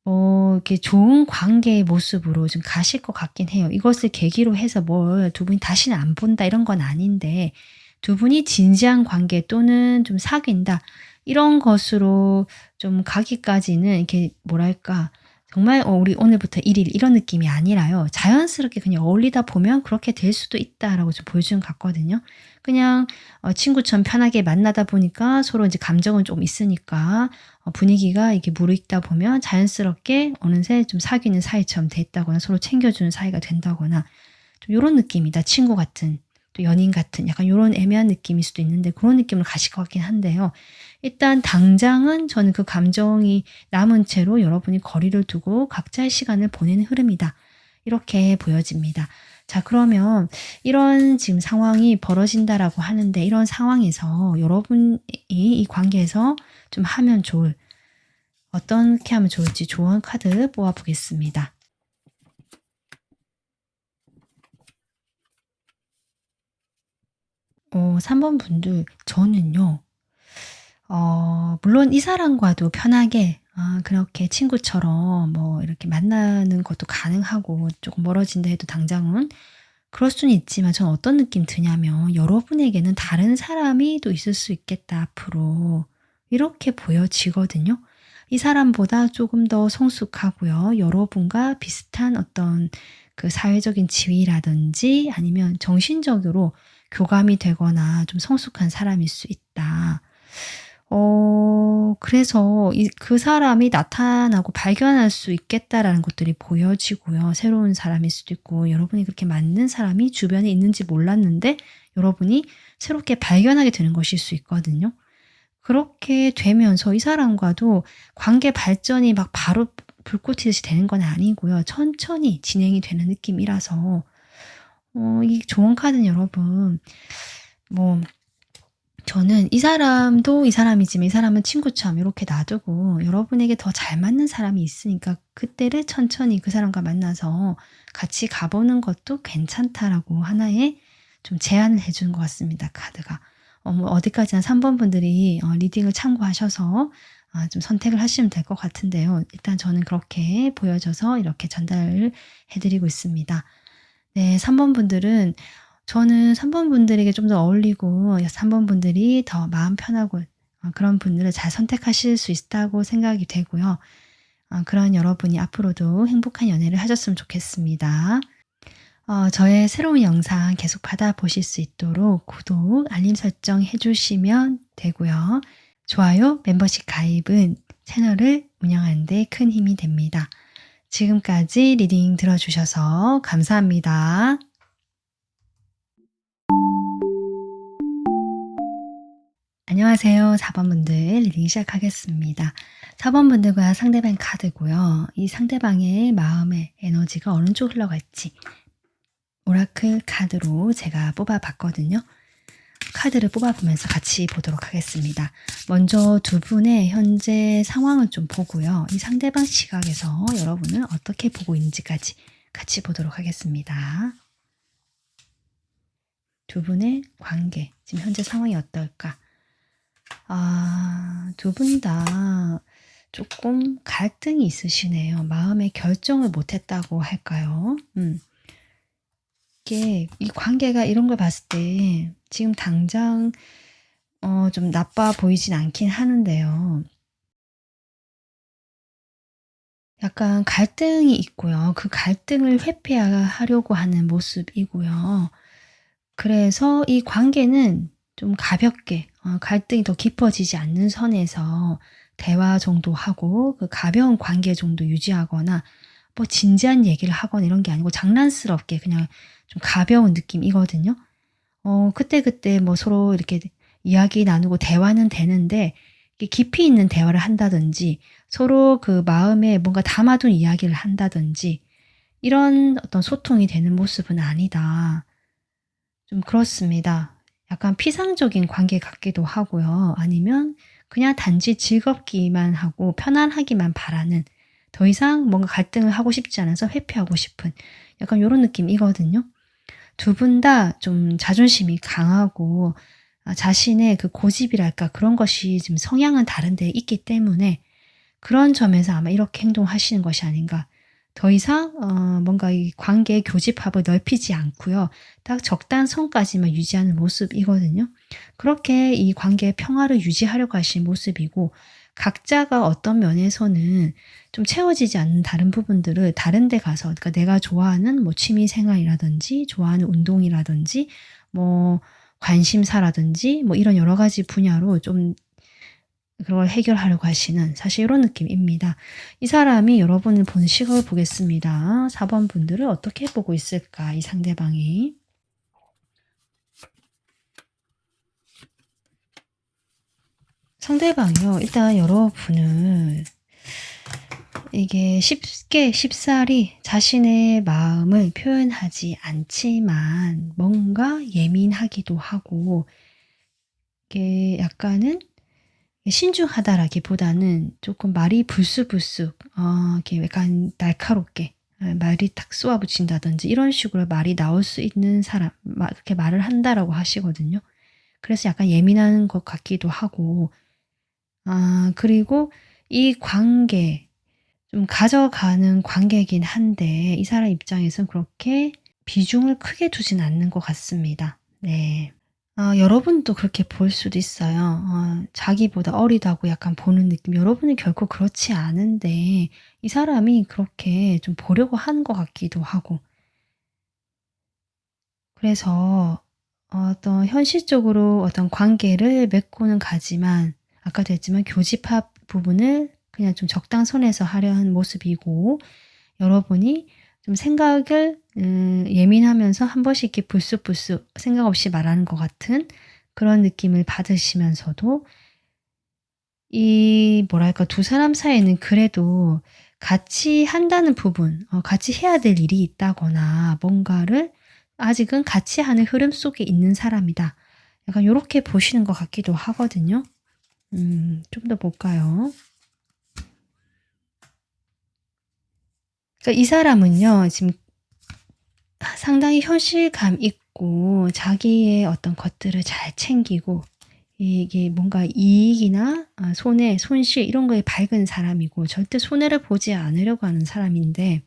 이렇게 좋은 관계의 모습으로 좀 가실 것 같긴 해요. 이것을 계기로 해서 뭘 두 분이 다시는 안 본다 이런 건 아닌데 두 분이 진지한 관계 또는 좀 사귄다 이런 것으로 좀 가기까지는 이렇게 뭐랄까 정말 우리 오늘부터 1일 이런 느낌이 아니라요. 자연스럽게 그냥 어울리다 보면 그렇게 될 수도 있다라고 좀 보여주는 것 같거든요. 그냥 친구처럼 편하게 만나다 보니까 서로 이제 감정은 좀 있으니까 분위기가 이렇게 무르익다 보면 자연스럽게 어느새 좀 사귀는 사이처럼 됐다거나 서로 챙겨주는 사이가 된다거나 좀 요런 느낌이다. 친구 같은 또 연인 같은 약간 요런 애매한 느낌일 수도 있는데 그런 느낌을 가실 것 같긴 한데요. 일단 당장은 저는 그 감정이 남은 채로 여러분이 거리를 두고 각자의 시간을 보내는 흐름이다. 이렇게 보여집니다. 자, 그러면 이런 지금 상황이 벌어진다라고 하는데 이런 상황에서 여러분이 이 관계에서 좀 하면 좋을 어떻게 하면 좋을지 조언 카드 뽑아보겠습니다. 3번 분들 저는요. 물론 이 사람과도 편하게 그렇게 친구처럼 뭐 이렇게 만나는 것도 가능하고 조금 멀어진다 해도 당장은 그럴 수는 있지만 저는 어떤 느낌 드냐면 여러분에게는 다른 사람이 또 있을 수 있겠다 앞으로. 이렇게 보여지거든요. 이 사람보다 조금 더 성숙하고요. 여러분과 비슷한 어떤 그 사회적인 지위라든지 아니면 정신적으로 교감이 되거나 좀 성숙한 사람일 수 있다. 그래서 그 사람이 나타나고 발견할 수 있겠다라는 것들이 보여지고요. 새로운 사람일 수도 있고 여러분이 그렇게 맞는 사람이 주변에 있는지 몰랐는데 여러분이 새롭게 발견하게 되는 것일 수 있거든요. 그렇게 되면서 이 사람과도 관계 발전이 막 바로 불꽃 튀듯이 되는 건 아니고요. 천천히 진행이 되는 느낌이라서 이 좋은 카드는 여러분 뭐 저는 이 사람도 이 사람이지만 이 사람은 친구처럼 이렇게 놔두고 여러분에게 더 잘 맞는 사람이 있으니까 그때를 천천히 그 사람과 만나서 같이 가보는 것도 괜찮다라고 하나의 좀 제안을 해주는 것 같습니다. 카드가. 뭐 어디까지나 3번 분들이 리딩을 참고하셔서 좀 선택을 하시면 될 것 같은데요. 일단 저는 그렇게 보여져서 이렇게 전달을 해드리고 있습니다. 네, 3번 분들은 저는 3번 분들에게 좀 더 어울리고 3번 분들이 더 마음 편하고 그런 분들을 잘 선택하실 수 있다고 생각이 되고요. 그런 여러분이 앞으로도 행복한 연애를 하셨으면 좋겠습니다. 저의 새로운 영상 계속 받아보실 수 있도록 구독, 알림 설정 해주시면 되고요. 좋아요, 멤버십 가입은 채널을 운영하는 데 큰 힘이 됩니다. 지금까지 리딩 들어주셔서 감사합니다. 안녕하세요. 4번 분들 리딩 시작하겠습니다. 4번 분들과 상대방 카드고요. 이 상대방의 마음의 에너지가 어느 쪽 흘러갈지 오라클 카드로 제가 뽑아봤거든요. 카드를 뽑아보면서 같이 보도록 하겠습니다. 먼저 두 분의 현재 상황을 좀 보고요. 이 상대방 시각에서 여러분은 어떻게 보고 있는지까지 같이 보도록 하겠습니다. 두 분의 관계, 지금 현재 상황이 어떨까? 두 분 다 조금 갈등이 있으시네요. 마음의 결정을 못했다고 할까요? 이게 이 관계가 이런 걸 봤을 때 지금 당장 좀 나빠 보이진 않긴 하는데요. 약간 갈등이 있고요. 그 갈등을 회피하려고 하는 모습이고요. 그래서 이 관계는 좀 가볍게 갈등이 더 깊어지지 않는 선에서 대화 정도 하고 그 가벼운 관계 정도 유지하거나 뭐 진지한 얘기를 하거나 이런 게 아니고 장난스럽게 그냥 좀 가벼운 느낌이거든요. 그때그때 뭐 서로 이렇게 이야기 나누고 대화는 되는데 깊이 있는 대화를 한다든지 서로 그 마음에 뭔가 담아둔 이야기를 한다든지 이런 어떤 소통이 되는 모습은 아니다. 좀 그렇습니다. 약간 피상적인 관계 같기도 하고요. 아니면 그냥 단지 즐겁기만 하고 편안하기만 바라는 더 이상 뭔가 갈등을 하고 싶지 않아서 회피하고 싶은 약간 이런 느낌이거든요. 두 분 다 좀 자존심이 강하고 자신의 그 고집이랄까 그런 것이 지금 성향은 다른데 있기 때문에 그런 점에서 아마 이렇게 행동하시는 것이 아닌가. 더 이상 뭔가 이 관계의 교집합을 넓히지 않고요. 딱 적당선까지만 유지하는 모습이거든요. 그렇게 이 관계의 평화를 유지하려고 하신 모습이고 각자가 어떤 면에서는 좀 채워지지 않는 다른 부분들을 다른 데 가서 그러니까 내가 좋아하는 뭐 취미 생활이라든지 좋아하는 운동이라든지 뭐 관심사라든지 뭐 이런 여러 가지 분야로 좀 그걸 해결하려고 하시는 사실 이런 느낌입니다. 이 사람이 여러분을 보는 시각을 보겠습니다. 4번 분들을 어떻게 보고 있을까 이 상대방이. 상대방이요. 일단 여러분을 이게 쉽사리 자신의 마음을 표현하지 않지만 뭔가 예민하기도 하고 이게 약간은 신중하다라기보다는 조금 말이 불쑥불쑥 이렇게 약간 날카롭게 말이 탁 쏘아붙인다든지 이런 식으로 말이 나올 수 있는 사람 그렇게 말을 한다라고 하시거든요. 그래서 약간 예민한 것 같기도 하고 그리고 이 관계, 좀 가져가는 관계이긴 한데 이 사람 입장에선 그렇게 비중을 크게 두진 않는 것 같습니다. 네. 여러분도 그렇게 볼 수도 있어요. 자기보다 어리다고 약간 보는 느낌. 여러분은 결코 그렇지 않은데 이 사람이 그렇게 좀 보려고 하는 것 같기도 하고. 그래서 어떤 현실적으로 어떤 관계를 맺고는 가지만 아까도 했지만 교집합 부분을 그냥 좀 적당선에서 하려 하는 모습이고, 여러분이 좀 생각을 예민하면서 한 번씩 이렇게 불쑥불쑥 생각 없이 말하는 것 같은 그런 느낌을 받으시면서도, 이 뭐랄까 두 사람 사이에는 그래도 같이 한다는 부분, 같이 해야 될 일이 있다거나 뭔가를 아직은 같이 하는 흐름 속에 있는 사람이다. 약간 요렇게 보시는 것 같기도 하거든요. 좀 더 볼까요? 그러니까 이 사람은요, 지금 상당히 현실감 있고 자기의 어떤 것들을 잘 챙기고, 이게 뭔가 이익이나 손실 이런 거에 밝은 사람이고 절대 손해를 보지 않으려고 하는 사람인데,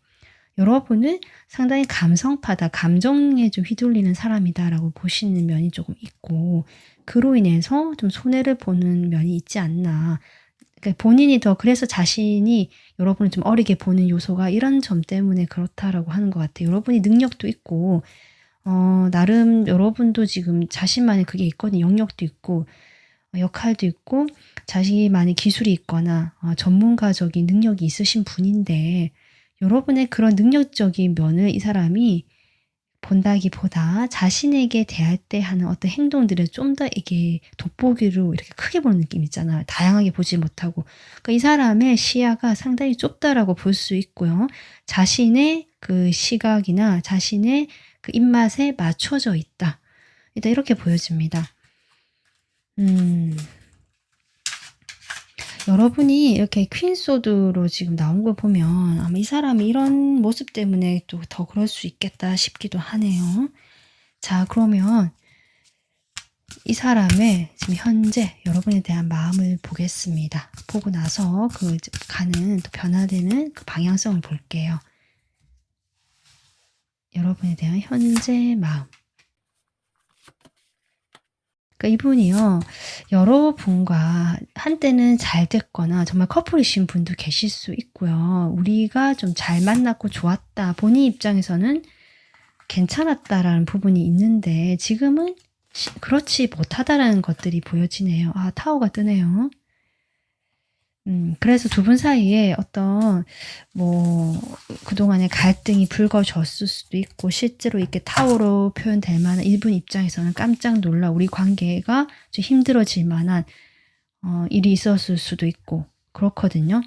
여러분은 상당히 감성파다, 감정에 좀 휘둘리는 사람이다라고 보시는 면이 조금 있고, 그로 인해서 좀 손해를 보는 면이 있지 않나. 그러니까 본인이 더 그래서 자신이 여러분을 좀 어리게 보는 요소가 이런 점 때문에 그렇다라고 하는 것 같아요. 여러분이 능력도 있고 나름 여러분도 지금 자신만의 그게 있거든요. 영역도 있고 역할도 있고 자신만의 기술이 있거나 전문가적인 능력이 있으신 분인데, 여러분의 그런 능력적인 면을 이 사람이 본다기보다 자신에게 대할 때 하는 어떤 행동들을 좀 더 이게 돋보기로 이렇게 크게 보는 느낌 있잖아요. 다양하게 보지 못하고. 그러니까 이 사람의 시야가 상당히 좁다라고 볼 수 있고요. 자신의 그 시각이나 자신의 그 입맛에 맞춰져 있다. 일단 이렇게 보여집니다. 여러분이 이렇게 퀸소드로 지금 나온 걸 보면 아마 이 사람이 이런 모습 때문에 또 더 그럴 수 있겠다 싶기도 하네요. 자, 그러면 이 사람의 지금 현재 여러분에 대한 마음을 보겠습니다. 보고 나서 그 가는 또 변화되는 그 방향성을 볼게요. 여러분에 대한 현재 마음. 그러니까 이분이요, 여러분과 한때는 잘 됐거나 정말 커플이신 분도 계실 수 있고요. 우리가 좀 잘 만났고 좋았다. 본인 입장에서는 괜찮았다라는 부분이 있는데 지금은 그렇지 못하다라는 것들이 보여지네요. 타워가 뜨네요. 그래서 두 분 사이에 어떤 그동안의 갈등이 불거졌을 수도 있고, 실제로 이렇게 타워로 표현될 만한 이분 입장에서는 깜짝 놀라 우리 관계가 좀 힘들어질 만한 일이 있었을 수도 있고 그렇거든요.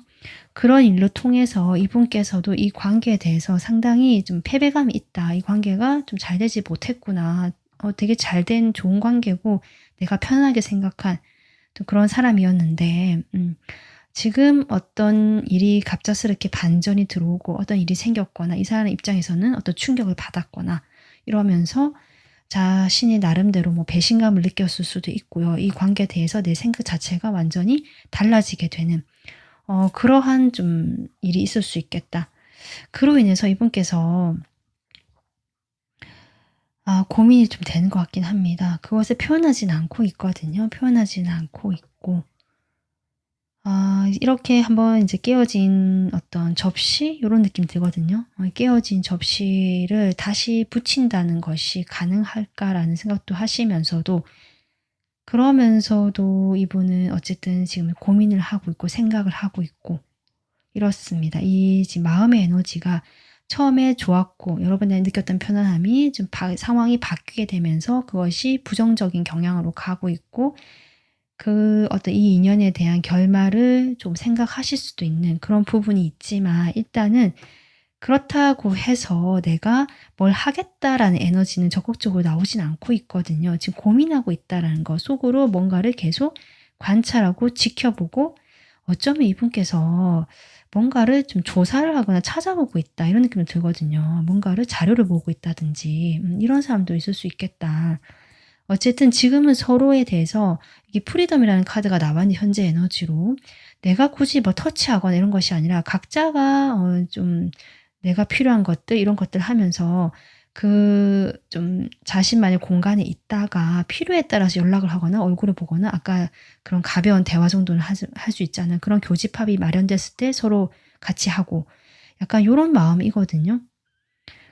그런 일로 통해서 이분께서도 이 관계에 대해서 상당히 좀 패배감이 있다. 이 관계가 좀 잘 되지 못했구나. 되게 잘된 좋은 관계고 내가 편하게 생각한 또 그런 사람이었는데, 지금 어떤 일이 갑작스럽게 반전이 들어오고 어떤 일이 생겼거나 이 사람 입장에서는 어떤 충격을 받았거나 이러면서 자신이 나름대로 배신감을 느꼈을 수도 있고요. 이 관계에 대해서 내 생각 자체가 완전히 달라지게 되는 그러한 좀 일이 있을 수 있겠다. 그로 인해서 이분께서 고민이 좀 되는 것 같긴 합니다. 그것을 표현하지는 않고 있거든요. 표현하지는 않고 있고, 이렇게 한번 이제 깨어진 어떤 접시 요런 느낌 들거든요. 깨어진 접시를 다시 붙인다는 것이 가능할까라는 생각도 하시면서도, 그러면서도 이분은 어쨌든 지금 고민을 하고 있고 생각을 하고 있고 이렇습니다. 이 지금 마음의 에너지가 처음에 좋았고 여러분이 느꼈던 편안함이 좀 상황이 바뀌게 되면서 그것이 부정적인 경향으로 가고 있고, 그 어떤 이 인연에 대한 결말을 좀 생각하실 수도 있는 그런 부분이 있지만, 일단은 그렇다고 해서 내가 뭘 하겠다라는 에너지는 적극적으로 나오진 않고 있거든요. 지금 고민하고 있다라는 거, 속으로 뭔가를 계속 관찰하고 지켜보고, 어쩌면 이분께서 뭔가를 좀 조사를 하거나 찾아보고 있다 이런 느낌이 들거든요. 뭔가를 자료를 보고 있다든지 이런 사람도 있을 수 있겠다. 어쨌든 지금은 서로에 대해서 이게 프리덤이라는 카드가 나왔는데 현재 에너지로 내가 굳이 뭐 터치하거나 이런 것이 아니라 각자가 좀 내가 필요한 것들 이런 것들 하면서 그 좀 자신만의 공간에 있다가 필요에 따라서 연락을 하거나 얼굴을 보거나 아까 그런 가벼운 대화 정도는 할 수 있잖아요. 그런 교집합이 마련됐을 때 서로 같이 하고 약간 요런 마음이거든요.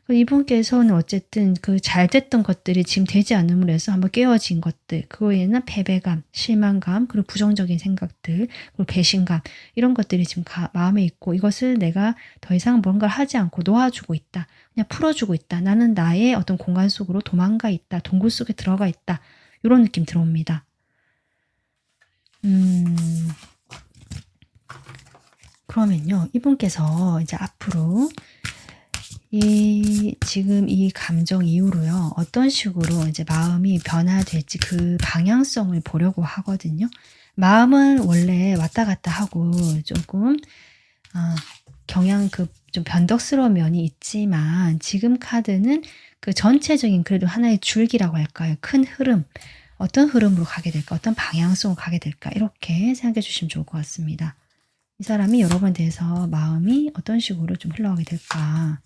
이분께서는 어쨌든 그 잘 됐던 것들이 지금 되지 않음으로 해서 한번 깨어진 것들, 그거에는 패배감, 실망감, 그리고 부정적인 생각들, 그리고 배신감 이런 것들이 지금 마음에 있고 이것을 내가 더 이상 뭔가를 하지 않고 놓아주고 있다. 그냥 풀어주고 있다. 나는 나의 어떤 공간 속으로 도망가 있다. 동굴 속에 들어가 있다. 이런 느낌 들어옵니다. 그러면요. 이분께서 이제 앞으로 지금 이 감정 이후로요. 어떤 식으로 이제 마음이 변화될지 그 방향성을 보려고 하거든요. 마음은 원래 왔다 갔다 하고 조금 경향 좀 변덕스러운 면이 있지만 지금 카드는 그 전체적인 그래도 하나의 줄기라고 할까요? 큰 흐름. 어떤 흐름으로 가게 될까? 어떤 방향성으로 가게 될까? 이렇게 생각해 주시면 좋을 것 같습니다. 이 사람이 여러분에 대해서 마음이 어떤 식으로 좀 흘러가게 될까?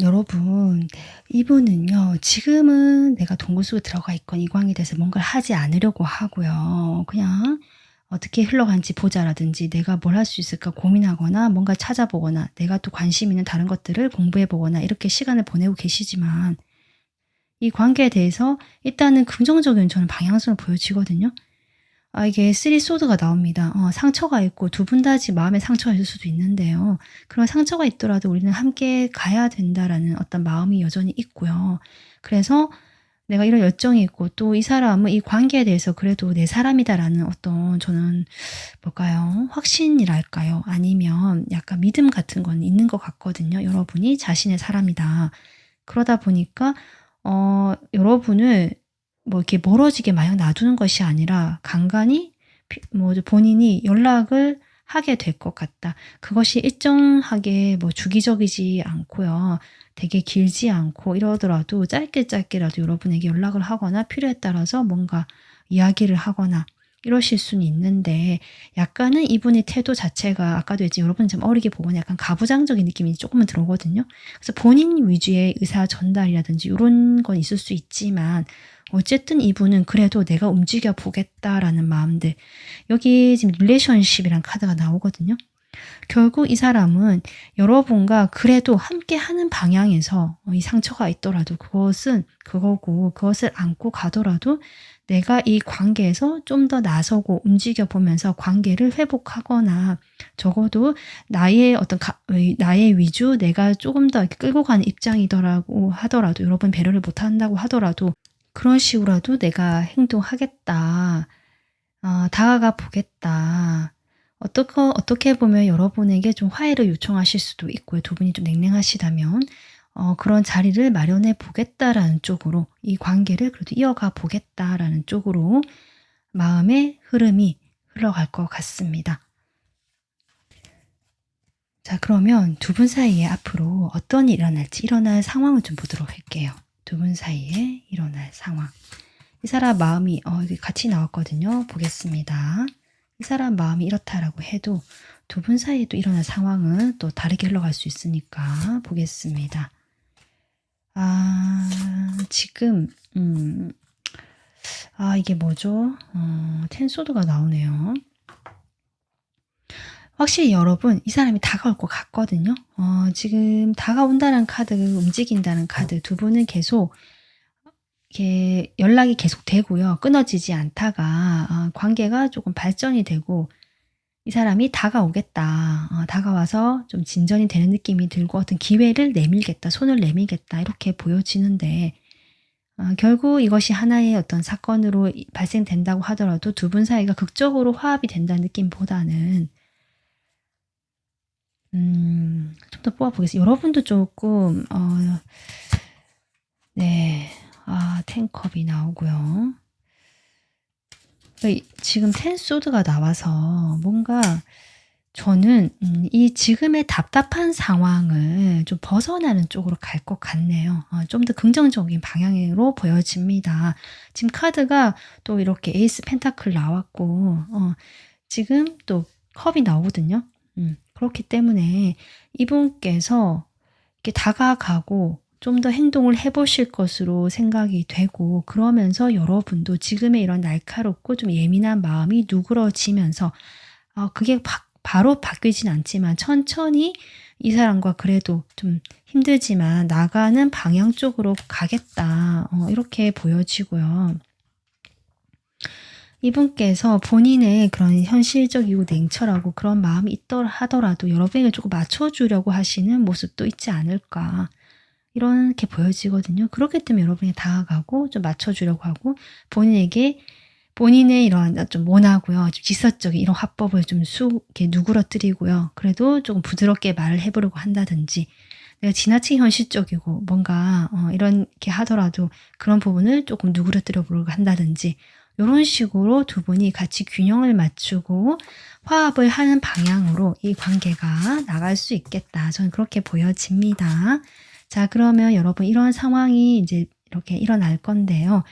여러분, 이분은요, 지금은 내가 동굴 속에 들어가 있건 이 관계에 대해서 뭔가를 하지 않으려고 하고요. 그냥 어떻게 흘러간지 보자라든지 내가 뭘 할 수 있을까 고민하거나 뭔가 찾아보거나 내가 또 관심 있는 다른 것들을 공부해 보거나 이렇게 시간을 보내고 계시지만 이 관계에 대해서 일단은 긍정적인 저는 방향성을 보여지거든요. 이게 쓰리 소드가 나옵니다. 상처가 있고 두 분 다 지금 마음에 상처가 있을 수도 있는데요. 그런 상처가 있더라도 우리는 함께 가야 된다라는 어떤 마음이 여전히 있고요. 그래서 내가 이런 열정이 있고 또 이 사람은 이 관계에 대해서 그래도 내 사람이다라는 어떤 저는 뭘까요? 확신이랄까요? 아니면 약간 믿음 같은 건 있는 것 같거든요. 여러분이 자신의 사람이다. 그러다 보니까 여러분을 뭐 이렇게 멀어지게 마냥 놔두는 것이 아니라 간간히 본인이 연락을 하게 될 것 같다. 그것이 일정하게 뭐 주기적이지 않고요. 되게 길지 않고 이러더라도 짧게라도 여러분에게 연락을 하거나 필요에 따라서 뭔가 이야기를 하거나 이러실 수는 있는데 약간은 이분의 태도 자체가 아까도 했지 여러분 좀 어리게 보거나 약간 가부장적인 느낌이 조금은 들어오거든요. 그래서 본인 위주의 의사 전달이라든지 이런 건 있을 수 있지만 어쨌든 이분은 그래도 내가 움직여 보겠다라는 마음들. 여기 지금 릴레이션십이란 카드가 나오거든요. 결국 이 사람은 여러분과 그래도 함께 하는 방향에서 이 상처가 있더라도 그것은 그거고 그것을 안고 가더라도 내가 이 관계에서 좀 더 나서고 움직여 보면서 관계를 회복하거나 적어도 나의 어떤 나의 위주 내가 조금 더 이렇게 끌고 가는 입장이더라고 하더라도 여러분 배려를 못 한다고 하더라도 그런 식으로라도 내가 행동하겠다. 다가가 보겠다. 어떻게 보면 여러분에게 좀 화해를 요청하실 수도 있고요. 두 분이 좀 냉랭하시다면 그런 자리를 마련해 보겠다라는 쪽으로 이 관계를 그래도 이어가 보겠다라는 쪽으로 마음의 흐름이 흘러갈 것 같습니다. 자, 그러면 두 분 사이에 앞으로 어떤 일이 일어날 상황을 좀 보도록 할게요. 두 분 사이에 일어날 상황. 이 사람 마음이 여기 같이 나왔거든요. 보겠습니다. 이 사람 마음이 이렇다라고 해도 두 분 사이에 또 일어날 상황은 또 다르게 흘러갈 수 있으니까 보겠습니다. 지금 이게 뭐죠? 텐소드가 나오네요. 확실히 여러분 이 사람이 다가올 것 같거든요. 지금 다가온다는 카드, 움직인다는 카드 두 분은 계속 이렇게 연락이 계속 되고요. 끊어지지 않다가 관계가 조금 발전이 되고 이 사람이 다가오겠다. 다가와서 좀 진전이 되는 느낌이 들고 어떤 기회를 내밀겠다. 손을 내밀겠다. 이렇게 보여지는데 결국 이것이 하나의 어떤 사건으로 발생된다고 하더라도 두 분 사이가 극적으로 화합이 된다는 느낌보다는 좀 더 뽑아보겠습니다. 여러분도 조금 네. 텐컵이 나오고요. 지금 텐소드가 나와서 뭔가 저는 이 지금의 답답한 상황을 좀 벗어나는 쪽으로 갈 것 같네요. 좀 더 긍정적인 방향으로 보여집니다. 지금 카드가 또 이렇게 에이스 펜타클 나왔고 지금 또 컵이 나오거든요. 그렇기 때문에 이분께서 이렇게 다가가고 좀 더 행동을 해 보실 것으로 생각이 되고, 그러면서 여러분도 지금의 이런 날카롭고 좀 예민한 마음이 누그러지면서 그게 바로 바뀌진 않지만 천천히 이 사람과 그래도 좀 힘들지만 나가는 방향 쪽으로 가겠다. 이렇게 보여지고요. 이분께서 본인의 그런 현실적이고 냉철하고 그런 마음이 있더라 하더라도 여러분에게 조금 맞춰주려고 하시는 모습도 있지 않을까. 이렇게 보여지거든요. 그렇기 때문에 여러분이 다가가고 좀 맞춰주려고 하고, 본인에게 본인의 이런 좀 모나고요, 좀 지서적인 이런 화법을 좀 이렇게 누그러뜨리고요. 그래도 조금 부드럽게 말을 해보려고 한다든지, 내가 지나치게 현실적이고 뭔가 이렇게 하더라도 그런 부분을 조금 누그러뜨려 보려고 한다든지, 이런 식으로 두 분이 같이 균형을 맞추고 화합을 하는 방향으로 이 관계가 나갈 수 있겠다. 저는 그렇게 보여집니다. 자, 그러면 여러분 이런 상황이 이제 이렇게 일어날 건데요.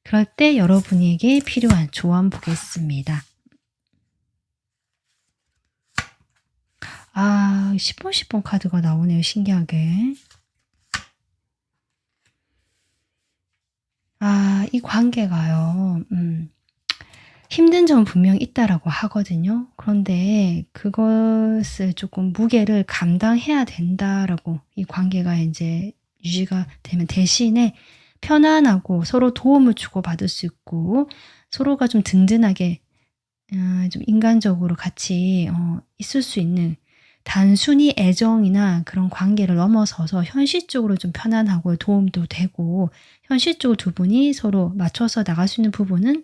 그럴 때 여러분에게 필요한 조언 보겠습니다. 10번 10번 카드가 나오네요. 신기하게. 이 관계가요. 힘든 점은 분명히 있다라고 하거든요. 그런데 그것을 조금 무게를 감당해야 된다라고, 이 관계가 이제 유지가 되면 대신에 편안하고 서로 도움을 주고받을 수 있고 서로가 좀 든든하게 좀 인간적으로 같이 있을 수 있는, 단순히 애정이나 그런 관계를 넘어서서 현실적으로 좀 편안하고 도움도 되고 현실적으로 두 분이 서로 맞춰서 나갈 수 있는 부분은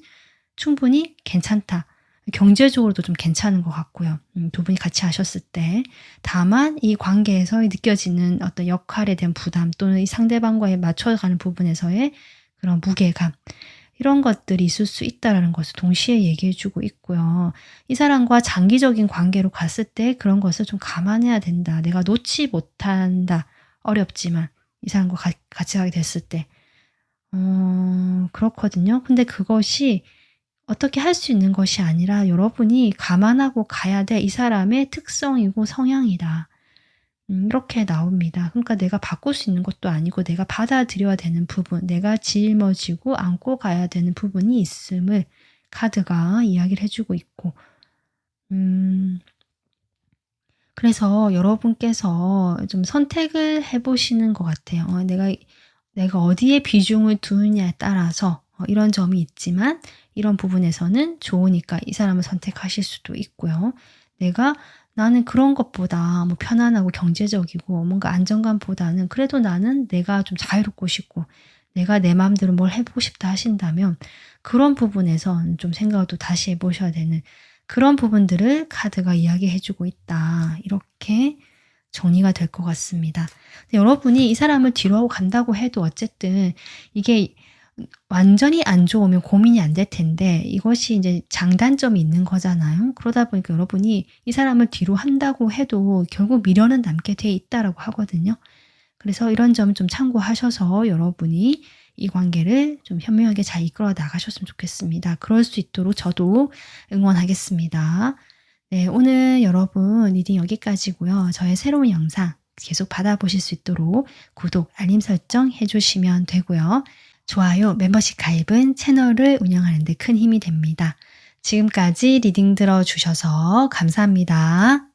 충분히 괜찮다. 경제적으로도 좀 괜찮은 것 같고요. 두 분이 같이 하셨을 때. 다만 이 관계에서 느껴지는 어떤 역할에 대한 부담, 또는 이 상대방과의 맞춰가는 부분에서의 그런 무게감, 이런 것들이 있을 수 있다는 것을 동시에 얘기해주고 있고요. 이 사람과 장기적인 관계로 갔을 때 그런 것을 좀 감안해야 된다. 내가 놓지 못한다. 어렵지만 이 사람과 같이 가게 됐을 때 그렇거든요. 근데 그것이 어떻게 할 수 있는 것이 아니라 여러분이 감안하고 가야 될 이 사람의 특성이고 성향이다. 이렇게 나옵니다. 그러니까 내가 바꿀 수 있는 것도 아니고 내가 받아들여야 되는 부분, 내가 짊어지고 안고 가야 되는 부분이 있음을 카드가 이야기를 해주고 있고, 그래서 여러분께서 좀 선택을 해보시는 것 같아요. 내가 어디에 비중을 두느냐에 따라서 이런 점이 있지만 이런 부분에서는 좋으니까 이 사람을 선택하실 수도 있고요. 나는 그런 것보다 뭐 편안하고 경제적이고 뭔가 안정감보다는 그래도 나는 내가 좀 자유롭고 싶고 내가 내 마음대로 뭘 해보고 싶다 하신다면 그런 부분에서 좀 생각을 또 다시 해보셔야 되는, 그런 부분들을 카드가 이야기해주고 있다. 이렇게 정리가 될 것 같습니다. 여러분이 이 사람을 뒤로 하고 간다고 해도 어쨌든 이게 완전히 안 좋으면 고민이 안 될 텐데 이것이 이제 장단점이 있는 거잖아요. 그러다 보니까 여러분이 이 사람을 뒤로 한다고 해도 결국 미련은 남게 돼 있다라고 하거든요. 그래서 이런 점 좀 참고하셔서 여러분이 이 관계를 좀 현명하게 잘 이끌어 나가셨으면 좋겠습니다. 그럴 수 있도록 저도 응원하겠습니다. 네, 오늘 여러분 리딩 여기까지고요. 저의 새로운 영상 계속 받아보실 수 있도록 구독, 알림 설정 해주시면 되고요. 좋아요, 멤버십 가입은 채널을 운영하는 데 큰 힘이 됩니다. 지금까지 리딩 들어주셔서 감사합니다.